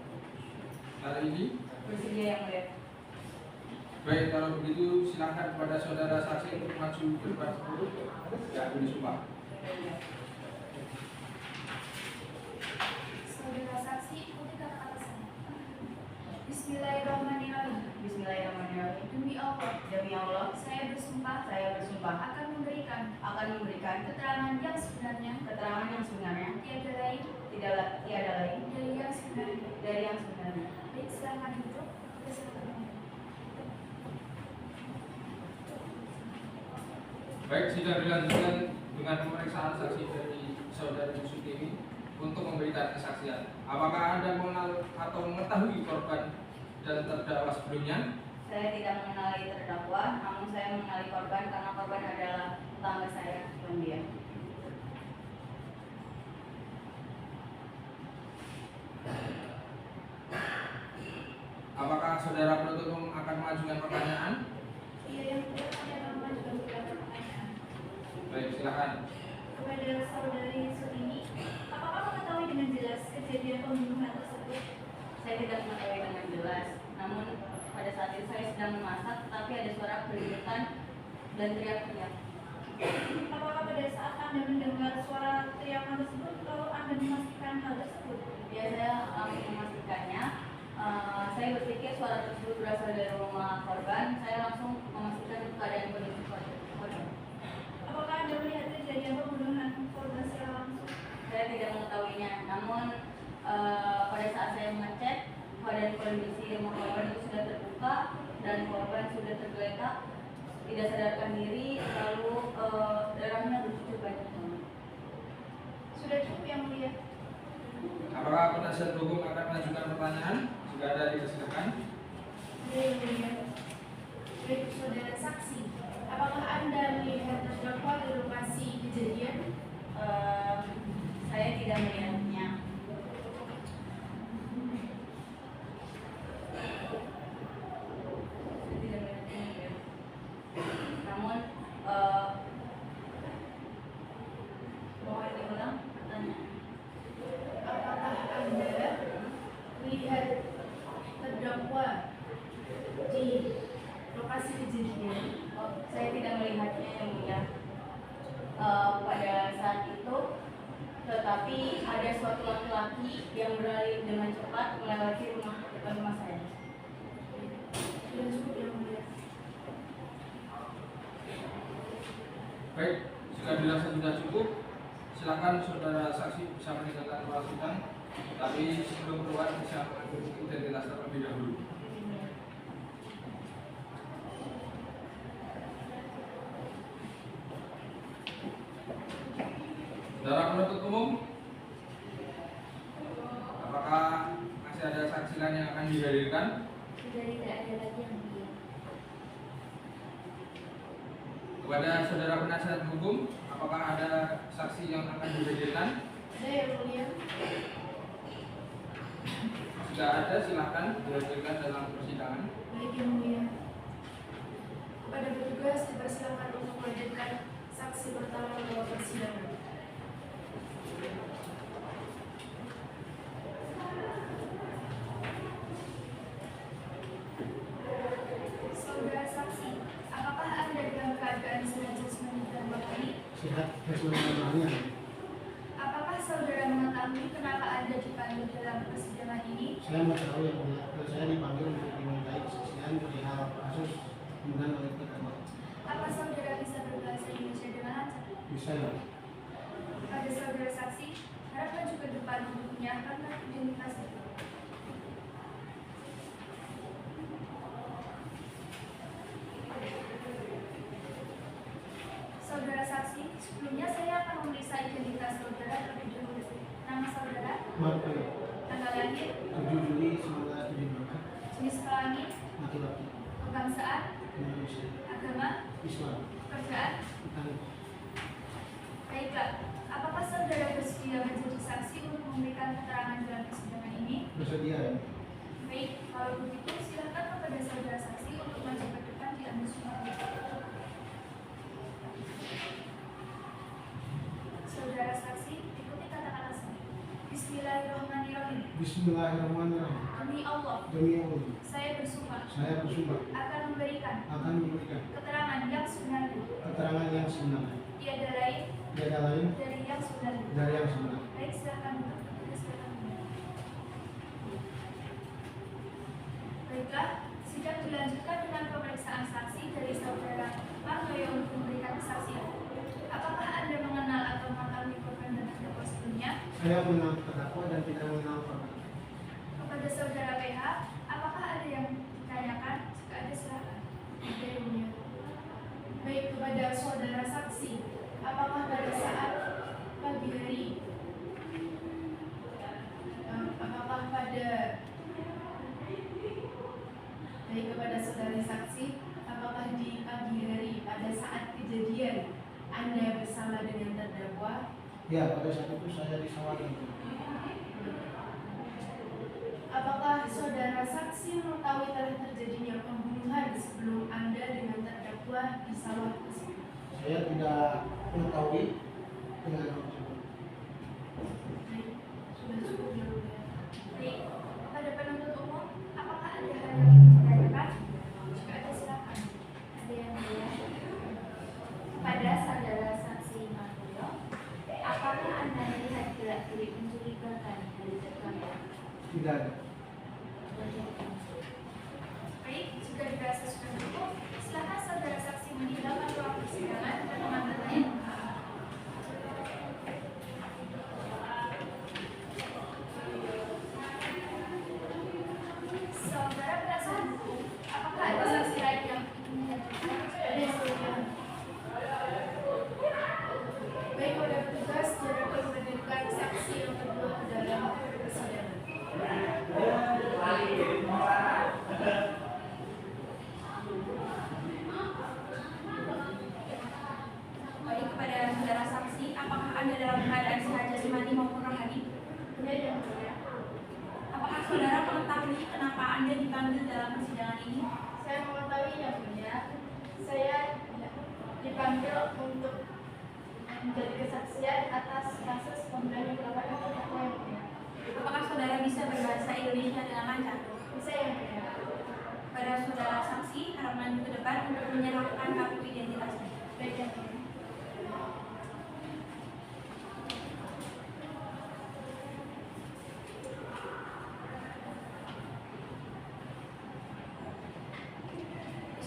Speaker 3: hari ini?
Speaker 8: Bersedia yang mulia.
Speaker 3: Baik, kalau begitu silakan kepada saudara saksi untuk maju ke depan dulu. Ya, boleh sumpah.
Speaker 7: Saudara saksi, ikuti kata-kata saya. Bismillahirrahmanirrahim.
Speaker 8: Bismillahirrahmanirrahim.
Speaker 7: Demi Allah,
Speaker 8: Demi Allah,
Speaker 7: saya bersumpah
Speaker 8: saya bersumpah
Speaker 7: akan memberikan keterangan yang sebenarnya
Speaker 8: keterangan yang sebenarnya,
Speaker 7: tiada lain
Speaker 8: tiada lain
Speaker 7: dari yang sebenarnya.
Speaker 8: dari yang sebenarnya.
Speaker 7: Baik, silakan duduk. Silakan.
Speaker 3: Baik, sidang dilanjutkan dengan pemeriksaan saksi dari saudari Sutini untuk memberikan kesaksian. Apakah Anda mengenal atau mengetahui korban dan terdakwa sebelumnya?
Speaker 8: Saya tidak mengenali terdakwa, namun saya mengenali korban karena korban adalah tetangga saya, yang mulia.
Speaker 3: Apakah saudara penuntut umum akan mengajukan pertanyaan?
Speaker 2: Iya, yang mulia, kami akan mengajukan beberapa pertanyaan.
Speaker 3: Baik, silakan.
Speaker 2: Kepada saudari Sutini, apakah mengetahui dengan jelas kejadian pembunuhan tersebut?
Speaker 8: Saya tidak mengetahui dengan jelas, namun pada saat itu saya sedang memasak, tetapi ada suara keributan dan teriak-teriak.
Speaker 2: Apakah pada saat Anda mendengar suara teriakan tersebut, kalau Anda memastikan hal tersebut?
Speaker 8: Ya, saya langsung memastikannya. Saya berpikir suara tersebut berasal dari rumah korban. Saya langsung memastikan keadaan kondisi korban.
Speaker 2: Apakah Anda melihat kejadian pembunuhan
Speaker 8: dari kondisi rumah korban itu sudah terbuka dan korban sudah tergeletak, tidak sadarkan diri, lalu darahnya begitu banyak banget.
Speaker 2: Sudah cukup yang mulia.
Speaker 3: Apakah penasihat hukum akan mengajukan pertanyaan? Jika ada, dipersilakan.
Speaker 7: Yang mulia. Baik saudara saksi, apakah Anda melihat terdakwa di lokasi kejadian?
Speaker 8: Saya tidak melihatnya. Namun mohon diulang pertanyaan.
Speaker 7: Apakah Anda melihat terdakwa di lokasi kejadian?
Speaker 8: Saya tidak melihatnya yang mulia pada saat itu, tetapi ada suatu laki-laki yang berlari dengan cepat melewati depan rumah saya.
Speaker 7: Sudah cukup yang mulia.
Speaker 3: Baik, jika dirasa sudah cukup, silakan saudara saksi bisa meninggalkan ruang sidang. Tapi sebelum keluar bisa mengajukan identitas terlebih dahulu. Saudara penuntut umum, apakah masih ada saksi lain yang akan dihadirkan?
Speaker 8: Sudah tidak ada lagi yang mulia.
Speaker 3: Kepada saudara penasihat hukum, apakah ada saksi yang akan dihadirkan?
Speaker 7: Ada yang mulia.
Speaker 3: Jika ada, silakan dihadirkan dalam persidangan.
Speaker 7: Baik yang mulia. Kepada petugas dipersilakan untuk menghadirkan saksi pertama dalam persidangan. Saudara saksi, apakah Anda dalam keadaan sehat jasmani dan rohani?
Speaker 9: Sehat jasmani dan rohani.
Speaker 7: Apakah saudara mengetahui kenapa Anda dipanggil dalam persidangan ini?
Speaker 9: Saya mengetahui yang mulia, saya dipanggil untuk dimintai kesaksian perihal kasus pembunuhan oleh terdakwa.
Speaker 7: Apa saudara bisa berbahasa Indonesia dengan lancar?
Speaker 9: Bisa ya?
Speaker 7: Pada saudara saksi, harap maju ke depan untuk menyerahkan kartu identitas itu. Saudara saksi, sebelumnya saya akan memeriksa identitas saudara terlebih dahulu. Nama saudara,
Speaker 9: Marco,
Speaker 7: tanggal lahir,
Speaker 9: 7 Juli 1974,
Speaker 7: jenis kelamin,
Speaker 9: laki-laki,
Speaker 7: kebangsaan,
Speaker 9: Indonesia,
Speaker 7: agama,
Speaker 9: Islam,
Speaker 7: pekerjaan.
Speaker 9: petani.
Speaker 7: Baiklah, apakah saudara bersedia menjadi saksi untuk memberikan keterangan dalam persidangan ini?
Speaker 9: Bersedia ya?
Speaker 7: Baik, kalau begitu silakan kepada saudara saksi untuk maju ke depan diambil sumpah. Saudara saksi, ikuti kata-kata saya. Bismillahirrahmanirrahim.
Speaker 9: Bismillahirrahmanirrahim.
Speaker 7: Demi Allah,
Speaker 9: Demi Allah,
Speaker 7: saya bersumpah
Speaker 9: saya bersumpah
Speaker 7: akan memberikan
Speaker 9: akan memberikan
Speaker 7: keterangan yang sebenarnya,
Speaker 9: keterangan yang sebenarnya,
Speaker 7: tiada lain
Speaker 9: tiada lain
Speaker 7: dari yang sebenarnya.
Speaker 9: dari yang sebenarnya.
Speaker 7: Baik, silakan duduk. Silakan duduk. Baiklah, sidang dilanjutkan dengan pemeriksaan saksi dari saudara Martoyo untuk memberikan kesaksian. Apakah Anda mengenal atau mengetahui korban dan terdakwa sebelumnya?
Speaker 9: Saya mengenal terdakwa dan tidak mengenal korban.
Speaker 7: Kepada saudara PH, apakah ada yang ditanyakan? Jika ada, silakan.
Speaker 2: Ada yang mulia. Baik, kepada saudara saksi, apakah pada saat pagi hari, apakah pada baik kepada saudara saksi, apakah di pagi hari pada saat kejadian Anda bersama dengan terdakwa?
Speaker 9: Ya, pada saat itu saya di sawah.
Speaker 2: Apakah saudara saksi mengetahui telah terjadinya pembunuhan sebelum Anda dengan terdakwa di sawah tersebut?
Speaker 9: Saya tidak mengetahui dengan hal tersebut.
Speaker 2: Baik, sudah cukup ya mulia.
Speaker 7: Baik, kepada penuntut umum, apakah ada hal yang ingin ditanyakan? Jika ada, silakan.
Speaker 8: Ada yang mulia. Pada saudara saksi Martoyo, apakah Anda melihat gerak-gerik mencurigakan dari terdakwa?
Speaker 9: Tidak ada.
Speaker 7: Baik, jika dirasa sudah cukup, silakan saudara saksi meninggalkan ruang persidangan dan mengambil lain.
Speaker 1: Rahmadi maupun Rohadi?
Speaker 7: Benar yang mulia.
Speaker 1: Apakah saudara mengetahui kenapa Anda dipanggil dalam persidangan ini?
Speaker 7: Saya mengetahui yang mulia. Saya dipanggil untuk menjadi kesaksian atas kasus pembunuhan yang dilakukan oleh terdakwa yang mulia.
Speaker 1: Apakah saudara bisa berbahasa Indonesia dengan lancar?
Speaker 7: Bisa yang mulia.
Speaker 1: Pada saudara saksi, harap maju ke depan untuk menyerahkan kartu identitasnya.
Speaker 7: Baik yang mulia.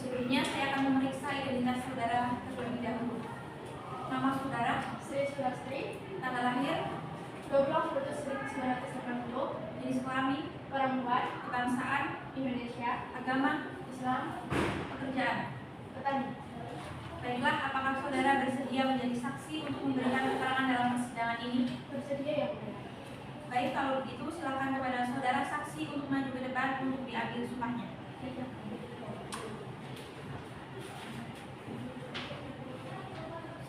Speaker 1: Sebelumnya, saya akan memeriksa identitas saudara terlebih dahulu. Nama saudara,
Speaker 7: Sri Sulastri,
Speaker 1: tanggal lahir,
Speaker 7: 20 Agustus 1980,
Speaker 1: jenis kelamin,
Speaker 7: perempuan,
Speaker 1: kebangsaan,
Speaker 7: Indonesia,
Speaker 1: agama,
Speaker 7: Islam,
Speaker 1: pekerjaan.
Speaker 7: petani.
Speaker 1: Baiklah, apakah saudara bersedia menjadi saksi untuk memberikan keterangan dalam persidangan ini?
Speaker 7: Bersedia yang mulia.
Speaker 1: Baik, kalau begitu silakan kepada saudara saksi untuk maju ke depan untuk diambil sumpahnya.
Speaker 7: Baik yang mulia.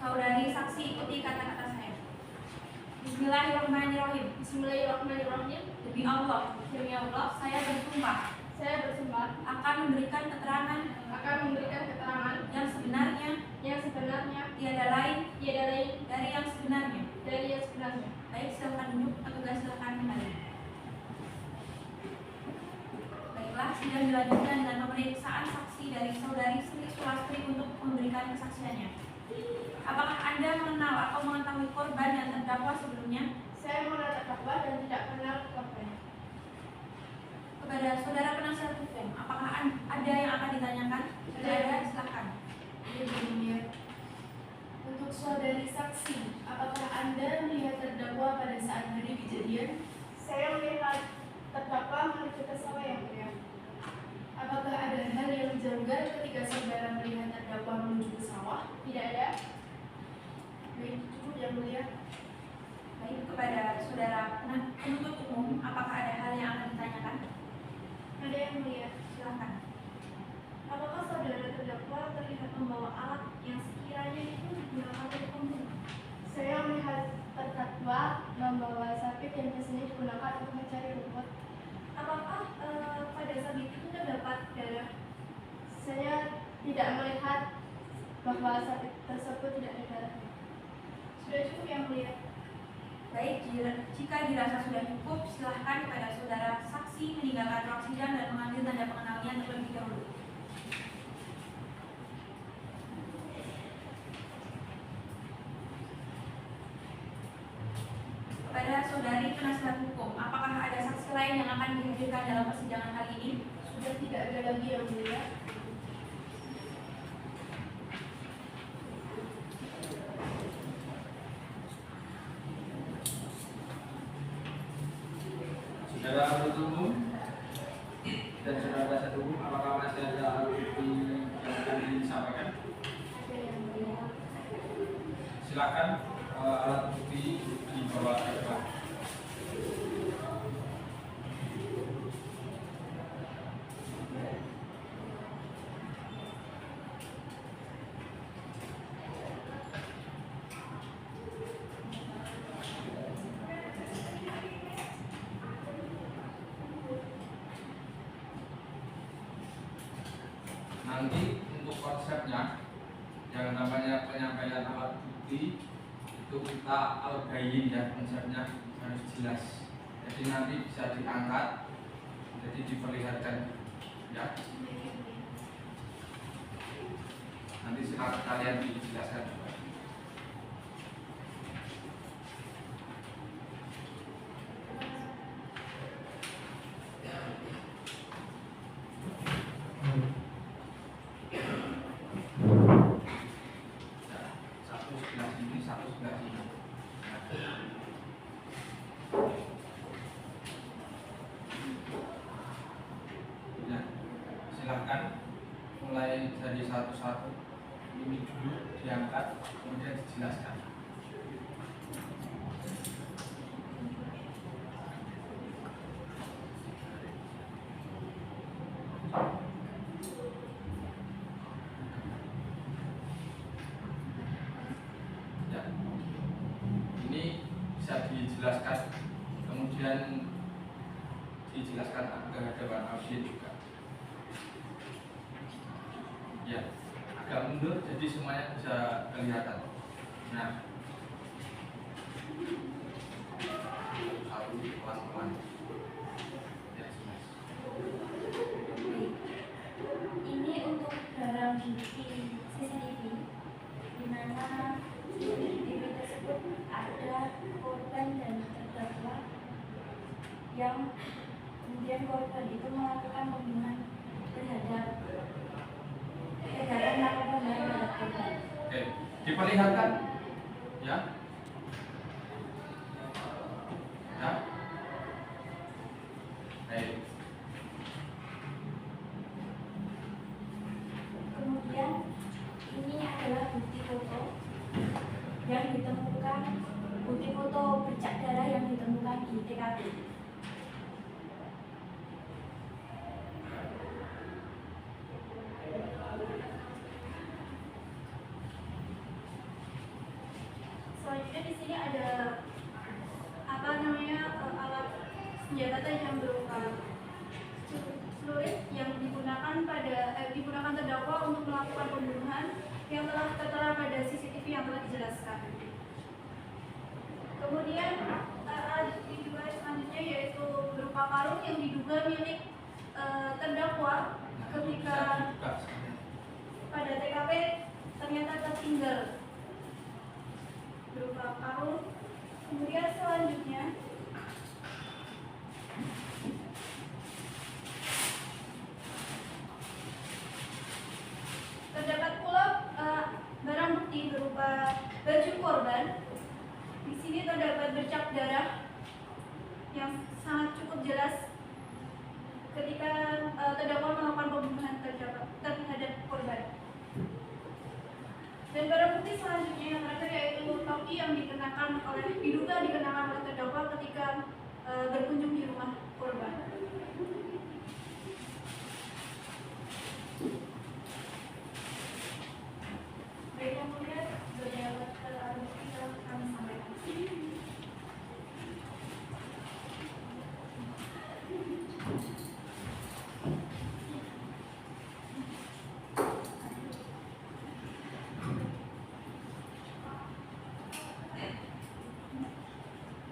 Speaker 1: Saudari saksi, ikuti kata-kata saya. Bismillahirrahmanirrahim.
Speaker 7: Bismillahirrahmanirrahim.
Speaker 1: Demi Allah, saya bersumpah
Speaker 7: Saya bersumpah
Speaker 1: akan memberikan keterangan
Speaker 7: yang sebenarnya
Speaker 1: tiada lain
Speaker 7: dari
Speaker 1: dari yang sebenarnya.
Speaker 7: yang sebenarnya.
Speaker 1: Baik, silakan duduk. Petugas silakan kembali. Baiklah, sidang dilanjutkan dengan pemeriksaan saksi dari saudari Sri Sulastri untuk memberikan kesaksiannya. Apakah Anda mengenal atau mengetahui korban yang terdakwa sebelumnya?
Speaker 7: Saya mengenal terdakwa dan tidak kenal korbannya.
Speaker 1: Kepada saudara penasihat hukum, apakah ada yang akan ditanyakan? Tidak ada, silakan.
Speaker 7: Untuk saudari saksi, apakah Anda melihat terdakwa pada saat hari kejadian? Saya melihat terdakwa menuju ke sawah yang mulia. Apakah ada hal yang janggal ketika saudara melihat terdakwa menuju ke sawah? Tidak ada. Baik, cukup yang mulia.
Speaker 1: Baik, kepada saudara penuntut umum, apakah ada hal yang akan ditanyakan?
Speaker 2: Ada yang mulia.
Speaker 1: Silakan.
Speaker 2: Apakah saudara terdakwa terlihat membawa alat yang sekiranya itu digunakan oleh pembunuh?
Speaker 7: Saya melihat terdakwa membawa sabit yang biasanya digunakan untuk mencari rumput.
Speaker 2: Apakah pada sabit itu terdapat darah?
Speaker 7: Saya tidak melihat bahwa sabit tersebut tidak ada darah.
Speaker 2: Sudah cukup yang mulia.
Speaker 1: Baik, jika dirasa sudah cukup, silahkan kepada saudara saksi meninggalkan ruang sidang dan mengambil tanda pengenalian terlebih dahulu. Kepada saudari penasihat hukum, apakah ada saksi lain yang akan dihadirkan dalam persidangan kali ini?
Speaker 7: Sudah tidak ada lagi yang mulia.
Speaker 3: Saudara penuntut umum dan saudara penasihat hukum, apakah masih ada alat bukti yang akan disampaikan? Silakan alat bukti dibawa ke depan. Nanti untuk konsepnya, yang namanya penyampaian alat bukti itu kita algain ya, konsepnya harus jelas. Jadi nanti bisa diangkat, jadi diperlihatkan ya. Nanti silakan kalian dijelaskan. Satu sebelah sini, satu sebelah sini. Ya, silahkan mulai dari satu-satu. Ini dulu diangkat, kemudian dijelaskan. Ya, ini bisa bisa dijelaskan, kemudian dijelaskan ke hadapan audien juga. Ya, agak mundur jadi semuanya bisa kelihatan. Nah, satu pelan-pelan. Ya,
Speaker 8: Ini untuk barang bukti CCTV, di mana CCTV tersebut ada korban dan terdakwa yang kemudian korban itu melakukan pembunuhan terhadap melakukan terhadap korban.
Speaker 3: Oke, diperlihatkan, ya. Ya. Baik.
Speaker 8: Kemudian ini adalah bukti foto yang ditemukan, bukti foto bercak darah yang ditemukan di TKP.
Speaker 2: Selanjutnya di sini ada alat senjata tajam berupa celurit yang digunakan terdakwa untuk melakukan pembunuhan yang telah tertera pada CCTV yang telah dijelaskan. Kemudian alat diduga selanjutnya yaitu berupa karung yang diduga milik terdakwa ketika pada TKP ternyata tertinggal berupa karung. Kemudian selanjutnya terdapat pula barang bukti berupa baju korban. Di sini terdapat bercak darah yang sangat cukup jelas ketika terdakwa melakukan pembunuhan terhadap korban. Dan barang bukti selanjutnya yang terakhir yaitu topi yang diduga dikenakan oleh terdakwa ketika berkunjung di rumah korban. Baik, yang mulia, beberapa alat bukti telah kami sampaikan.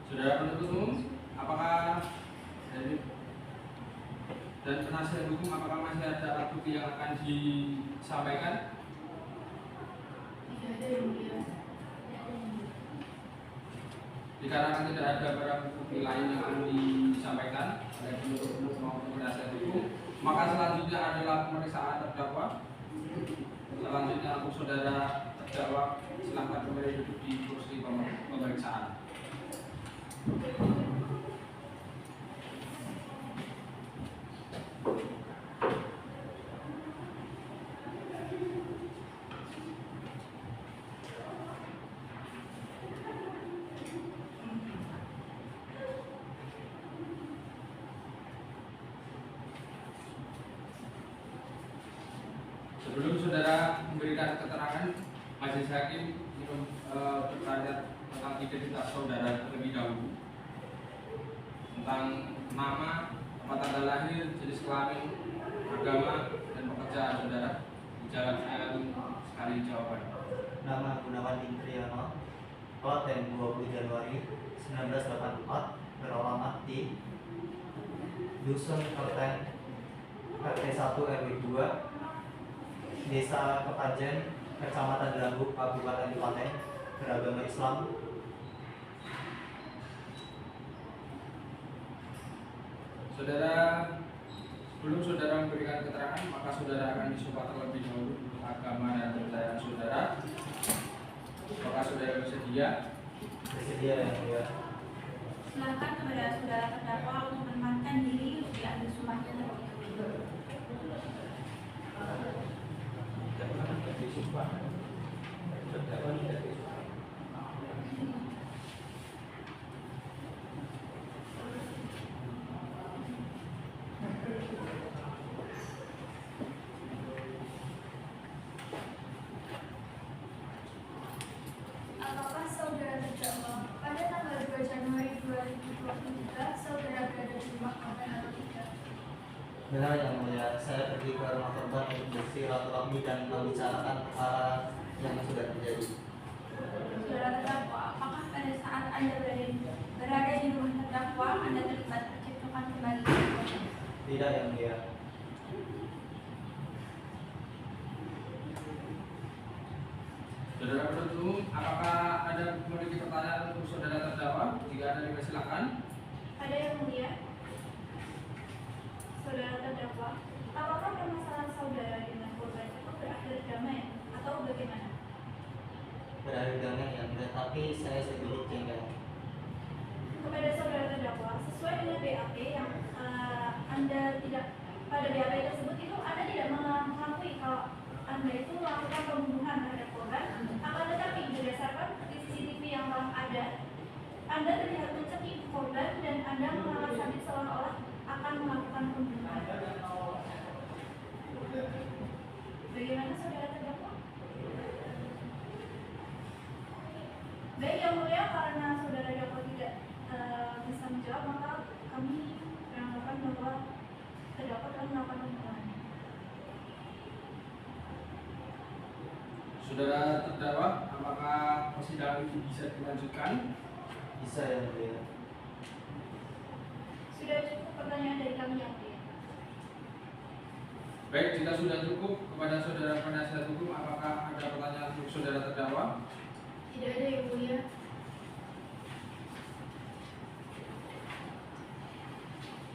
Speaker 3: Saudara penuntut umum, apakah dan penasihat hukum apakah masih ada alat bukti yang akan disampaikan?
Speaker 7: Tidak ada yang mulia.
Speaker 3: Dikarenakan tidak ada barang bukti lain yang akan disampaikan oleh penuntut umum maupun penasihat hukum, maka selanjutnya adalah pemeriksaan terdakwa. Selanjutnya untuk saudara terdakwa silakan kembali duduk di kursi pemeriksaan. Sebelum saudara memberikan keterangan, majelis hakim bertanya tentang identitas saudara terlebih dahulu, tentang nama, tempat tanggal lahir, jenis kelamin, agama, dan pekerjaan saudara. Dijalankan sekali jawaban.
Speaker 6: Nama Gunawan Indriano, Klaten 20 Januari 1984, beralamat di Dusun Kerten, RT 1 RW 2, Desa Kepanjen, Kecamatan Delanggu, Kabupaten Klaten, beragama Islam.
Speaker 3: Saudara, sebelum saudara memberikan keterangan, maka saudara akan disumpah terlebih dahulu untuk agama dan kepercayaan saudara. Apakah saudara bersedia?
Speaker 6: Bersedia yang mulia.
Speaker 1: Silakan kepada saudara terdakwa untuk menempatkan diri untuk diambil sumpahnya terlebih dahulu.
Speaker 2: Apakah saudara terdakwa pada tanggal 2 Januari
Speaker 6: Benar yang mulia, saya pergi ke rumah korban untuk bersilaturahmi dan membicarakan perkara yang sudah terjadi.
Speaker 1: Saudara terdakwa, apakah pada saat Anda berada di rumah terdakwa, Anda terlibat percekcokan kembali?
Speaker 6: Tidak yang mulia.
Speaker 3: Saudara penuntut umum, apakah ada memiliki pertanyaan untuk saudara terdakwa? Jika ada, dipersilakan.
Speaker 2: Ada yang mulia. Saudara terdakwa, apakah permasalahan saudara dengan korban itu berakhir damai atau bagaimana?
Speaker 6: Berakhir damai yang mulia, tapi saya sedikit jengkel.
Speaker 2: Kepada saudara terdakwa, sesuai dengan BAP yang Anda tidak pada BAP tersebut itu Anda tidak mengakui kalau Anda itu melakukan pembunuhan terhadap korban, akan tetapi berdasarkan CCTV yang telah ada, Anda terlihat mencekik korban dan Anda mengalami sabit seolah-olah akan melakukan pembunuhan. Bagaimana saudara terdakwa? Baik yang mulia, karena saudara terdakwa tidak bisa menjawab, maka kami beranggapan bahwa terdakwa telah melakukan pembunuhan.
Speaker 3: Saudara terdakwa, apakah persidangan itu bisa dilanjutkan?
Speaker 6: Bisa yang mulia.
Speaker 2: Sudah cukup pertanyaan dari kami yang mulia.
Speaker 3: Baik, jika sudah cukup, kepada saudara penasihat hukum, apakah ada pertanyaan untuk saudara terdakwa?
Speaker 7: Tidak ada yang mulia.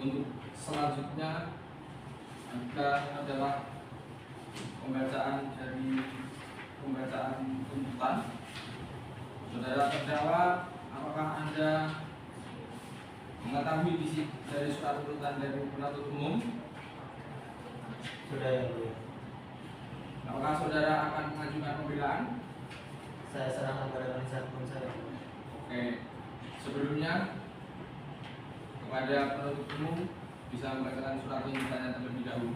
Speaker 3: Untuk selanjutnya adalah pembacaan tuntutan. Saudara terdakwa, apakah Anda mengetahui isi dari surat tuntutan dari penuntut umum?
Speaker 6: Sudah yang mulia.
Speaker 3: Apakah saudara akan mengajukan pembelaan?
Speaker 6: Saya serahkan pada penasihat hukum saya.
Speaker 3: Oke, sebelumnya kepada penuntut umum bisa membacakan surat tuntutannya terlebih dahulu.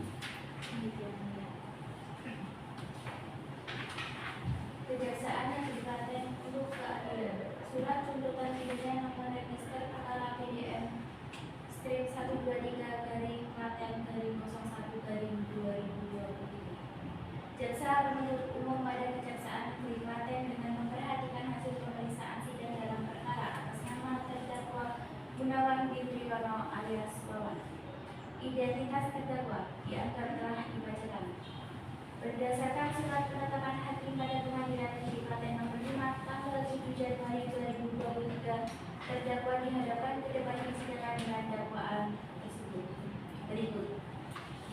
Speaker 8: Kejaksaan Negeri Klaten untuk keadilan. Surat tuntutan pidana nomor register perkara PDM strip 123 garing Klaten garing 01 garing 2023. Jaksa penuntut umum pada Kejaksaan Negeri Klaten dengan memperhatikan hasil pemeriksaan sidang dalam perkara atas nama terdakwa Gunawan bin Triyono alias Wawan. Identitas terdakwa dianggap telah dibacakan. Berdasarkan surat penetapan hakim pada Pengadilan Negeri Klaten nomor 5 tanggal 7 Januari 2023, terdakwa dihadapkan ke depan persidangan dengan dakwaan tersebut. Berikut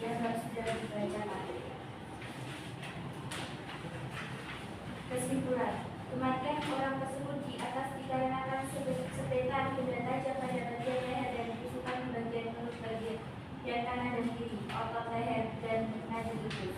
Speaker 8: dianggap sudah dibacakan. Kesimpulan, kematian orang tersebut di atas dikarenakan sebetan benda tajam pada bagian leher dan tusukan di bagian perut bagian kanan dan kiri, otot leher dan nadi usus.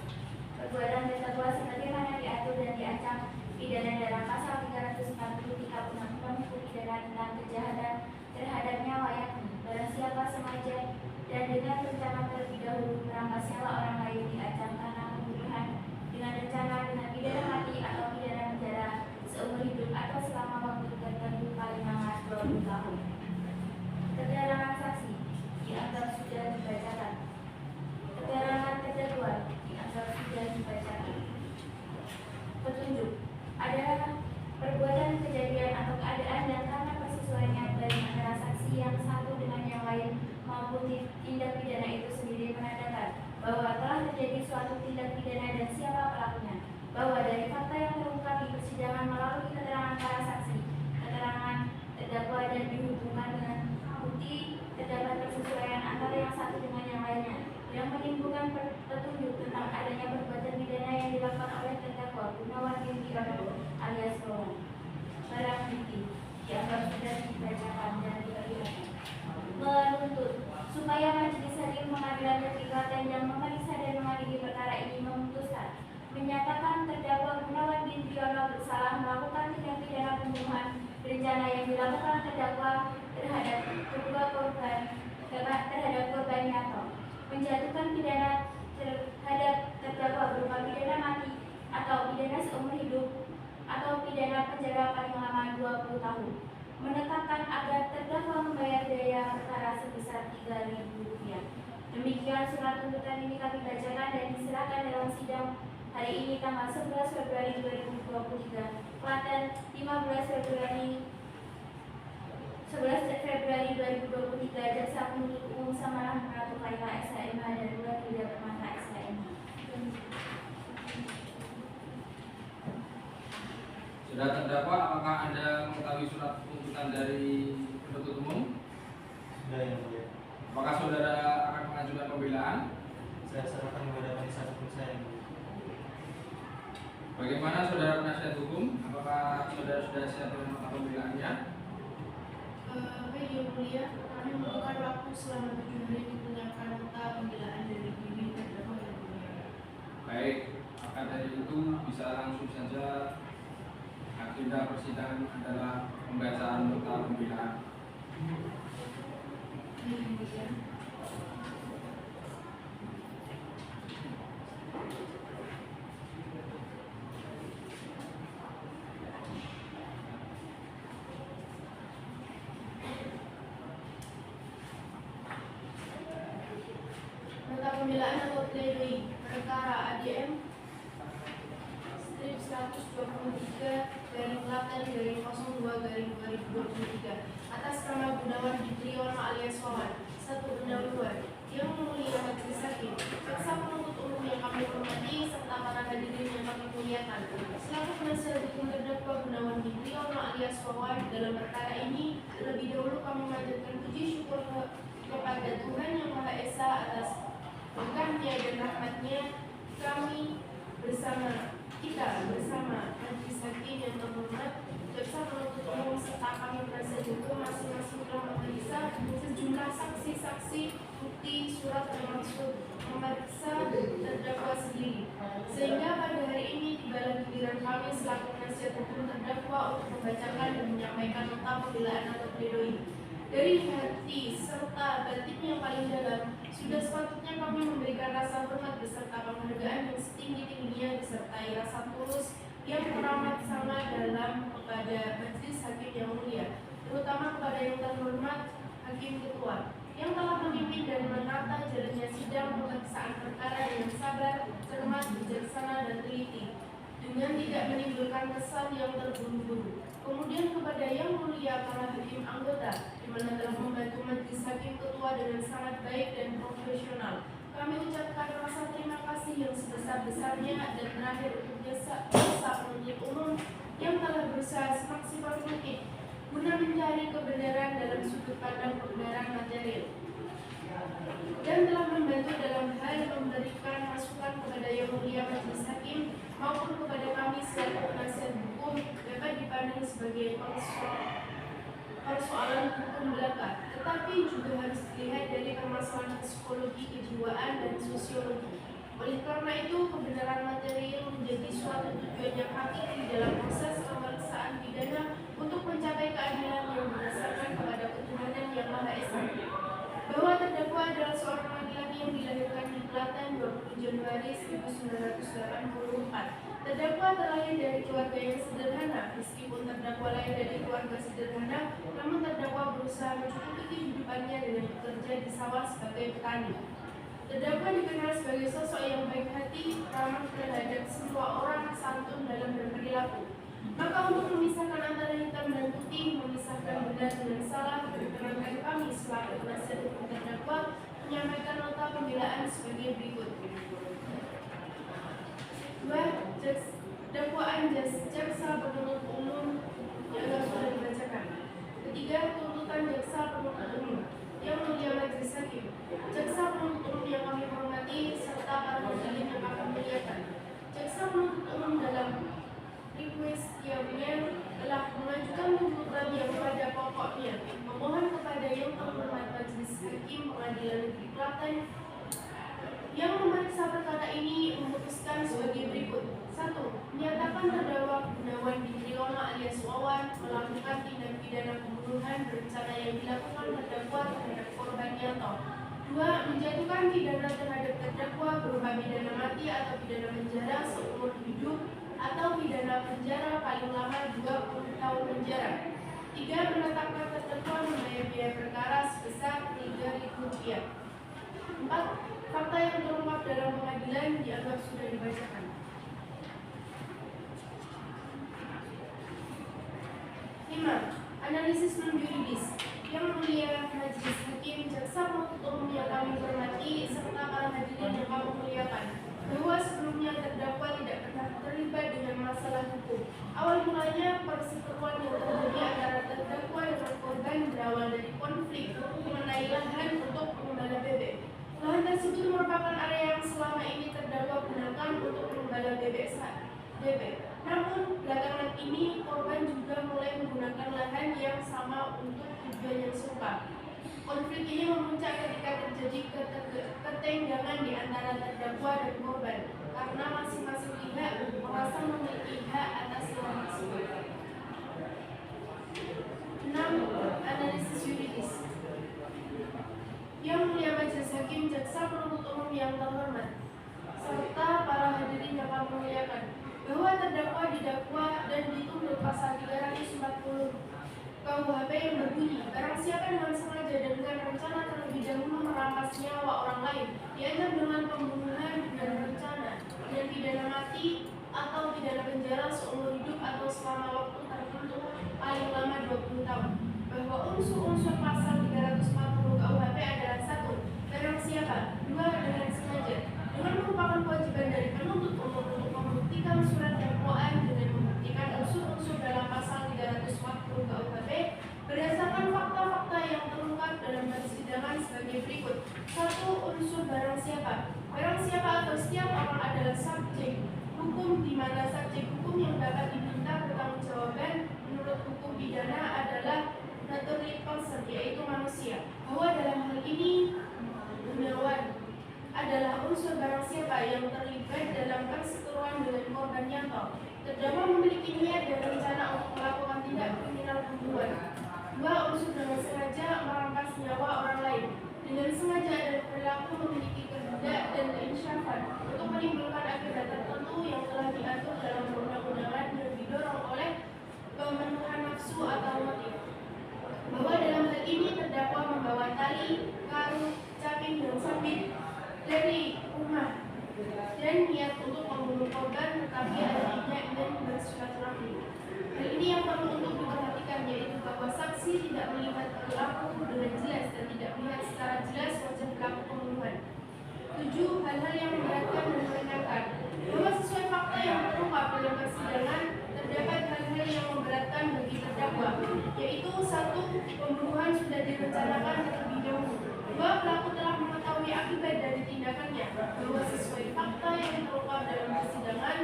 Speaker 8: Perbuatan terdakwa sebagaimana diatur dan diancam pidana dalam pasal 343 Undang-Undang Hukum Pidana tentang kejahatan terhadap nyawa, yakni barang siapa sengaja dan dengan rencana terlebih dahulu merampas nyawa orang lain diancam karena pembunuhan dengan rencana dengan pidana mati atau pidana penjara seumur hidup atau selama waktu tertentu paling lama 20 tahun. Keterangan saksi dianggap sudah dibacakan. Keterangan terdakwa dianggap sudah dibacakan. Petunjuk adalah perbuatan kejadian atau keadaan yang karena persesuaian baik antara saksi yang satu dengan yang lain maupun tindak pidana itu sendiri menandakan bahwa telah terjadi suatu tindak pidana dan siapa pelakunya. Bahwa dari fakta yang terungkap di persidangan melalui keterangan para saksi, keterangan terdakwa dan dihubungkan dengan bukti terdapat persesuaian antara yang satu dengan yang lainnya yang menimbulkan petunjuk tentang adanya perbuatan pidana yang dilakukan oleh terdakwa Gunawan bin Triyono alias Wawan. Barang bukti dianggap sudah dibacakan dan diperlihatkan. Menuntut supaya Majelis Hakim Pengadilan Negeri Klaten yang memeriksa dan mengadili perkara ini memutuskan menyatakan terdakwa Gunawan bin Triyono bersalah melakukan tindak pidana pembunuhan berencana yang dilakukan terdakwa terhadap kedua korban Yanto, menjatuhkan pidana terhadap terdakwa berupa pidana mati atau pidana seumur hidup atau pidana penjara paling lama 20 tahun, menetapkan agar terdakwa membayar biaya perkara sebesar Rp3.000. Demikian surat tuntutan ini kami bacakan dan diserahkan dalam sidang hari ini tanggal 11 Februari 2023, Klaten 15 Februari 2023, Jaksa Penuntut Umum Samarang Ratu Kaila SHMH dan 2 Tidak Permata SHMH.
Speaker 3: Sudah terdakwa, apakah Anda mengetahui surat tuntutan dari penuntut umum?
Speaker 6: Sudah yang mulia.
Speaker 3: Apakah saudara akan mengajukan pembelaan?
Speaker 6: Saya serahkan kepada majelis hakim saya yang mulia.
Speaker 3: Bagaimana saudara penasihat hukum? Apakah saudara sudah siap dengan nota pembelaannya?
Speaker 7: Baik yang mulia, kami membutuhkan waktu selama 7 hari untuk menyiapkan nota pembelaan dari diri terdakwa yang mulia.
Speaker 3: Baik, maka dari itu bisa langsung saja agenda persidangan adalah pembacaan nota pembelaan.
Speaker 7: Baik yang mulia. Nota pembelaan atau pledoi perkara ADM strip 123/Klaten/02/2023 atas nama Gunawan Ditriyono alias Wawan. 1. Pendahuluan. Yang mulia majelis hakim, jaksa penuntut umum yang kami hormati serta para hadirin yang kami muliakan, selaku penasihat hukum terdakwa Gunawan Ditriyono alias Wawan dalam perkara ini, terlebih dahulu kami memanjatkan puji syukur kepada Tuhan Yang Maha Esa atas berkahnya dan rahmatnya kita bersama majelis hakim yang terhormat, jaksa penuntut umum serta kami penasihat hukum masing-masing telah memeriksa sejumlah saksi-saksi, bukti, surat termasuk memeriksa terdakwa sendiri, sehingga pada hari ini tibalah giliran kami selaku penasihat hukum terdakwa untuk membacakan dan menyampaikan nota pembelaan atau pledoi. Dari hati serta batin yang paling dalam, sudah sepatutnya kami memberikan rasa hormat beserta penghargaan yang setinggi-tingginya disertai rasa tulus yang teramat sangat dalam kepada majelis hakim yang mulia, terutama kepada yang terhormat Hakim Ketua yang telah memimpin dan menata jalannya sidang pemeriksaan perkara dengan sabar, cermat, bijaksana, dan teliti, dengan tidak menimbulkan kesan yang terburu-buru. Kemudian kepada yang mulia para hakim anggota, di mana telah membantu majelis hakim ketua dengan sangat baik dan profesional, kami ucapkan rasa terima kasih yang sebesar-besarnya dan terakhir untuk jasa penuntut umum yang telah berusaha semaksimal mungkin guna mencari kebenaran dalam sudut pandang kebenaran material dan telah membantu dalam hal memberikan masukan kepada yang mulia majelis hakim maupun kepada kami selaku penasihat hukum dapat dipandang sebagai persoalan hukum belaka, tetapi juga harus dilihat dari permasalahan psikologi, kejiwaan, dan sosiologi. Oleh karena itu, kebenaran material menjadi suatu tujuan yang hakiki dalam proses pemeriksaan pidana untuk mencapai keadilan yang berdasarkan kepada ketuhanan Yang Maha Esa. Bahwa terdakwa adalah seorang laki-laki yang dilahirkan di Klaten 20 Januari 1984. Terdakwa terlahir dari keluarga yang sederhana. Meskipun terdakwa lahir dari keluarga sederhana, namun terdakwa berusaha mencukupi kehidupannya dengan bekerja di sawah sebagai petani. Terdakwa dikenal sebagai sosok yang baik hati, ramah terhadap semua orang, santun dalam berperilaku. Maka untuk memisahkan antara hitam dan putih, memisahkan benar dengan salah, berkenankan kami selaku penasihat hukum terdakwa menyampaikan nota pembelaan sebagai berikut. 2. Dakwaan jaksa penuntut umum yang sudah dibacakan. Ketiga, tuntutan jaksa penuntut umum. Yang mulia majelis hakim, jaksa penuntut umum yang kami hormati serta para hadirin yang kami muliakan, jaksa penuntut umum dalam request-nya telah mengajukan tuntutan yang pada pokoknya memohon kepada yang terhormat majelis hakim pengadilan negeri Klaten yang memeriksa perkara ini memutuskan sebagai berikut. 1. Menyatakan terdakwa Gunawan Ditriyono alias Wawan melakukan tindak pidana pembunuhan berencana yang dilakukan terdakwa terhadap korban Yanto. 2. Menjatuhkan pidana terhadap terdakwa berupa pidana mati atau pidana penjara seumur hidup atau pidana penjara paling lama 20 tahun penjara. 3. Menetapkan terdakwa membayar biaya perkara sebesar Rp3.000. 4. dan dianggap sudah dibacakan. Lima, analisis non-yuridis. Yang mulia majelis hakim, jaksa penuntut umum yang kami hormati, serta para hadirin yang kami muliakan, bahwa sebelumnya terdakwa tidak pernah terlibat dengan masalah hukum. Awal mulanya perseteruan yang terjadi antara terdakwa dengan korban berawal dari konflik mengenai lahan untuk pengembala bebek. Lahan tersebut merupakan area yang selama ini terdakwa gunakan untuk pengembala bebek. Namun belakangan ini korban juga mulai menggunakan lahan yang sama untuk tujuan yang serupa. Konflik ini memuncak ketika terjadi ketegangan di antara terdakwa dan korban karena masing-masing pihak merasa memiliki hak atas lahan tersebut. 6. Analisis yuridis. Yang mulia majelis hakim, jaksa penuntut umum yang terhormat, serta para hadirin yang kami muliakan, bahwa terdakwa didakwa dan dituntut pasal 340 KUHP yang berbunyi, barang siapa dengan sengaja dan dengan rencana terlebih dahulu merampas nyawa orang lain, diancam dengan pembunuhan dengan rencana, dan pidana mati atau pidana penjara seumur hidup atau selama waktu tertentu paling lama 20 tahun. Bahwa unsur-unsur pasal 340 KUHP adalah 1. Barang siapa, 2. Dengan sengaja, dengan merupakan kewajiban dari penuntut umum untuk membuktikan surat dakwaan dengan membuktikan unsur-unsur dalam pasal 340 KUHP berdasarkan fakta-fakta yang terungkap dalam persidangan sebagai berikut. 1. Unsur barang siapa. Barang siapa atau setiap orang adalah subjek hukum, di mana subjek hukum yang dapat diminta pertanggungjawaban menurut hukum pidana adalah naturally person, yaitu manusia. Bahwa dalam hal ini gunawan adalah unsur barang siapa yang terlibat dalam perseteruan dengan korban Yanto. Terdakwa memiliki niat dan rencana untuk melakukan tindak kriminal pembunuhan. 2. Unsur dengan sengaja merampas nyawa orang lain. Dengan sengaja dan perilaku memiliki kehendak dan keinsyafan untuk menimbulkan akibat tertentu yang telah diatur dalam perundang-undangan dan didorong oleh pemenuhan nafsu atau motif. Bahwa dalam hal ini terdakwa membawa tali, karung, caping, dan sabit dari rumah dan niat untuk membunuh korban, tetapi ada niat dan bersilaturahmi. Hal ini yang perlu untuk diperhatikan, yaitu bahwa saksi tidak melihat perilaku dengan jelas dan tidak melihat secara jelas wajah pelaku pembunuhan. 7. Hal-hal yang memberatkan dan meringankan. Bahwa sesuai fakta yang terungkap dalam persidangan, terdapat hal-hal yang memberatkan bagi terdakwa, yaitu 1. Pembunuhan sudah direncanakan terlebih dahulu. 2. Pelaku telah mengetahui akibat dari tindakannya. Bahwa sesuai fakta yang terungkap dalam persidangan,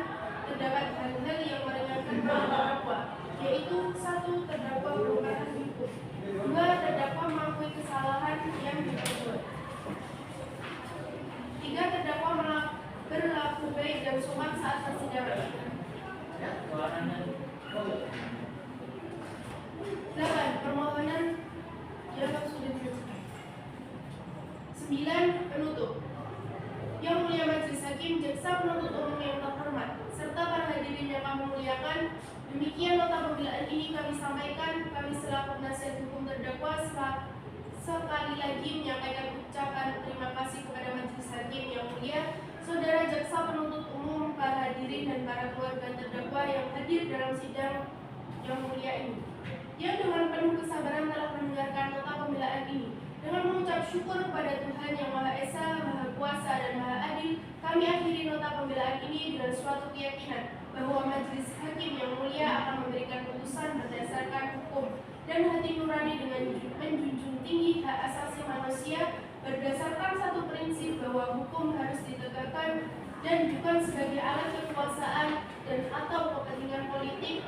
Speaker 7: terdapat hal-hal yang meringankan bagi terdakwa, yaitu 1. Terdakwa merupakan hukum. 2. Terdakwa mengakui kesalahan yang diperbuat. 3. Terdakwa berlaku baik dan sopan saat persidangan. 8. Permohonan dianggap sudah dibacakan. 9. Penutup. Yang mulia majelis hakim, jaksa penuntut umum yang terhormat, serta para hadirin yang kami muliakan, demikian nota pembelaan ini kami sampaikan. Kami selaku penasihat hukum terdakwa sekali lagi menyampaikan ucapan terima kasih kepada majelis hakim yang mulia, saudara jaksa penuntut umum, para hadirin dan para keluarga terdakwa yang hadir dalam sidang yang mulia ini, yang dengan penuh kesabaran telah mendengarkan nota pembelaan ini. Dengan mengucap syukur kepada Tuhan yang Maha Esa, Maha Kuasa, dan Maha Adil, kami akhiri nota pembelaan ini dengan suatu keyakinan bahwa majelis hakim yang mulia akan memberikan putusan berdasarkan hukum dan hati nurani dengan menjunjung tinggi hak asasi manusia berdasarkan satu prinsip bahwa hukum harus ditegakkan dan bukan sebagai alat kekuasaan dan atau kepentingan politik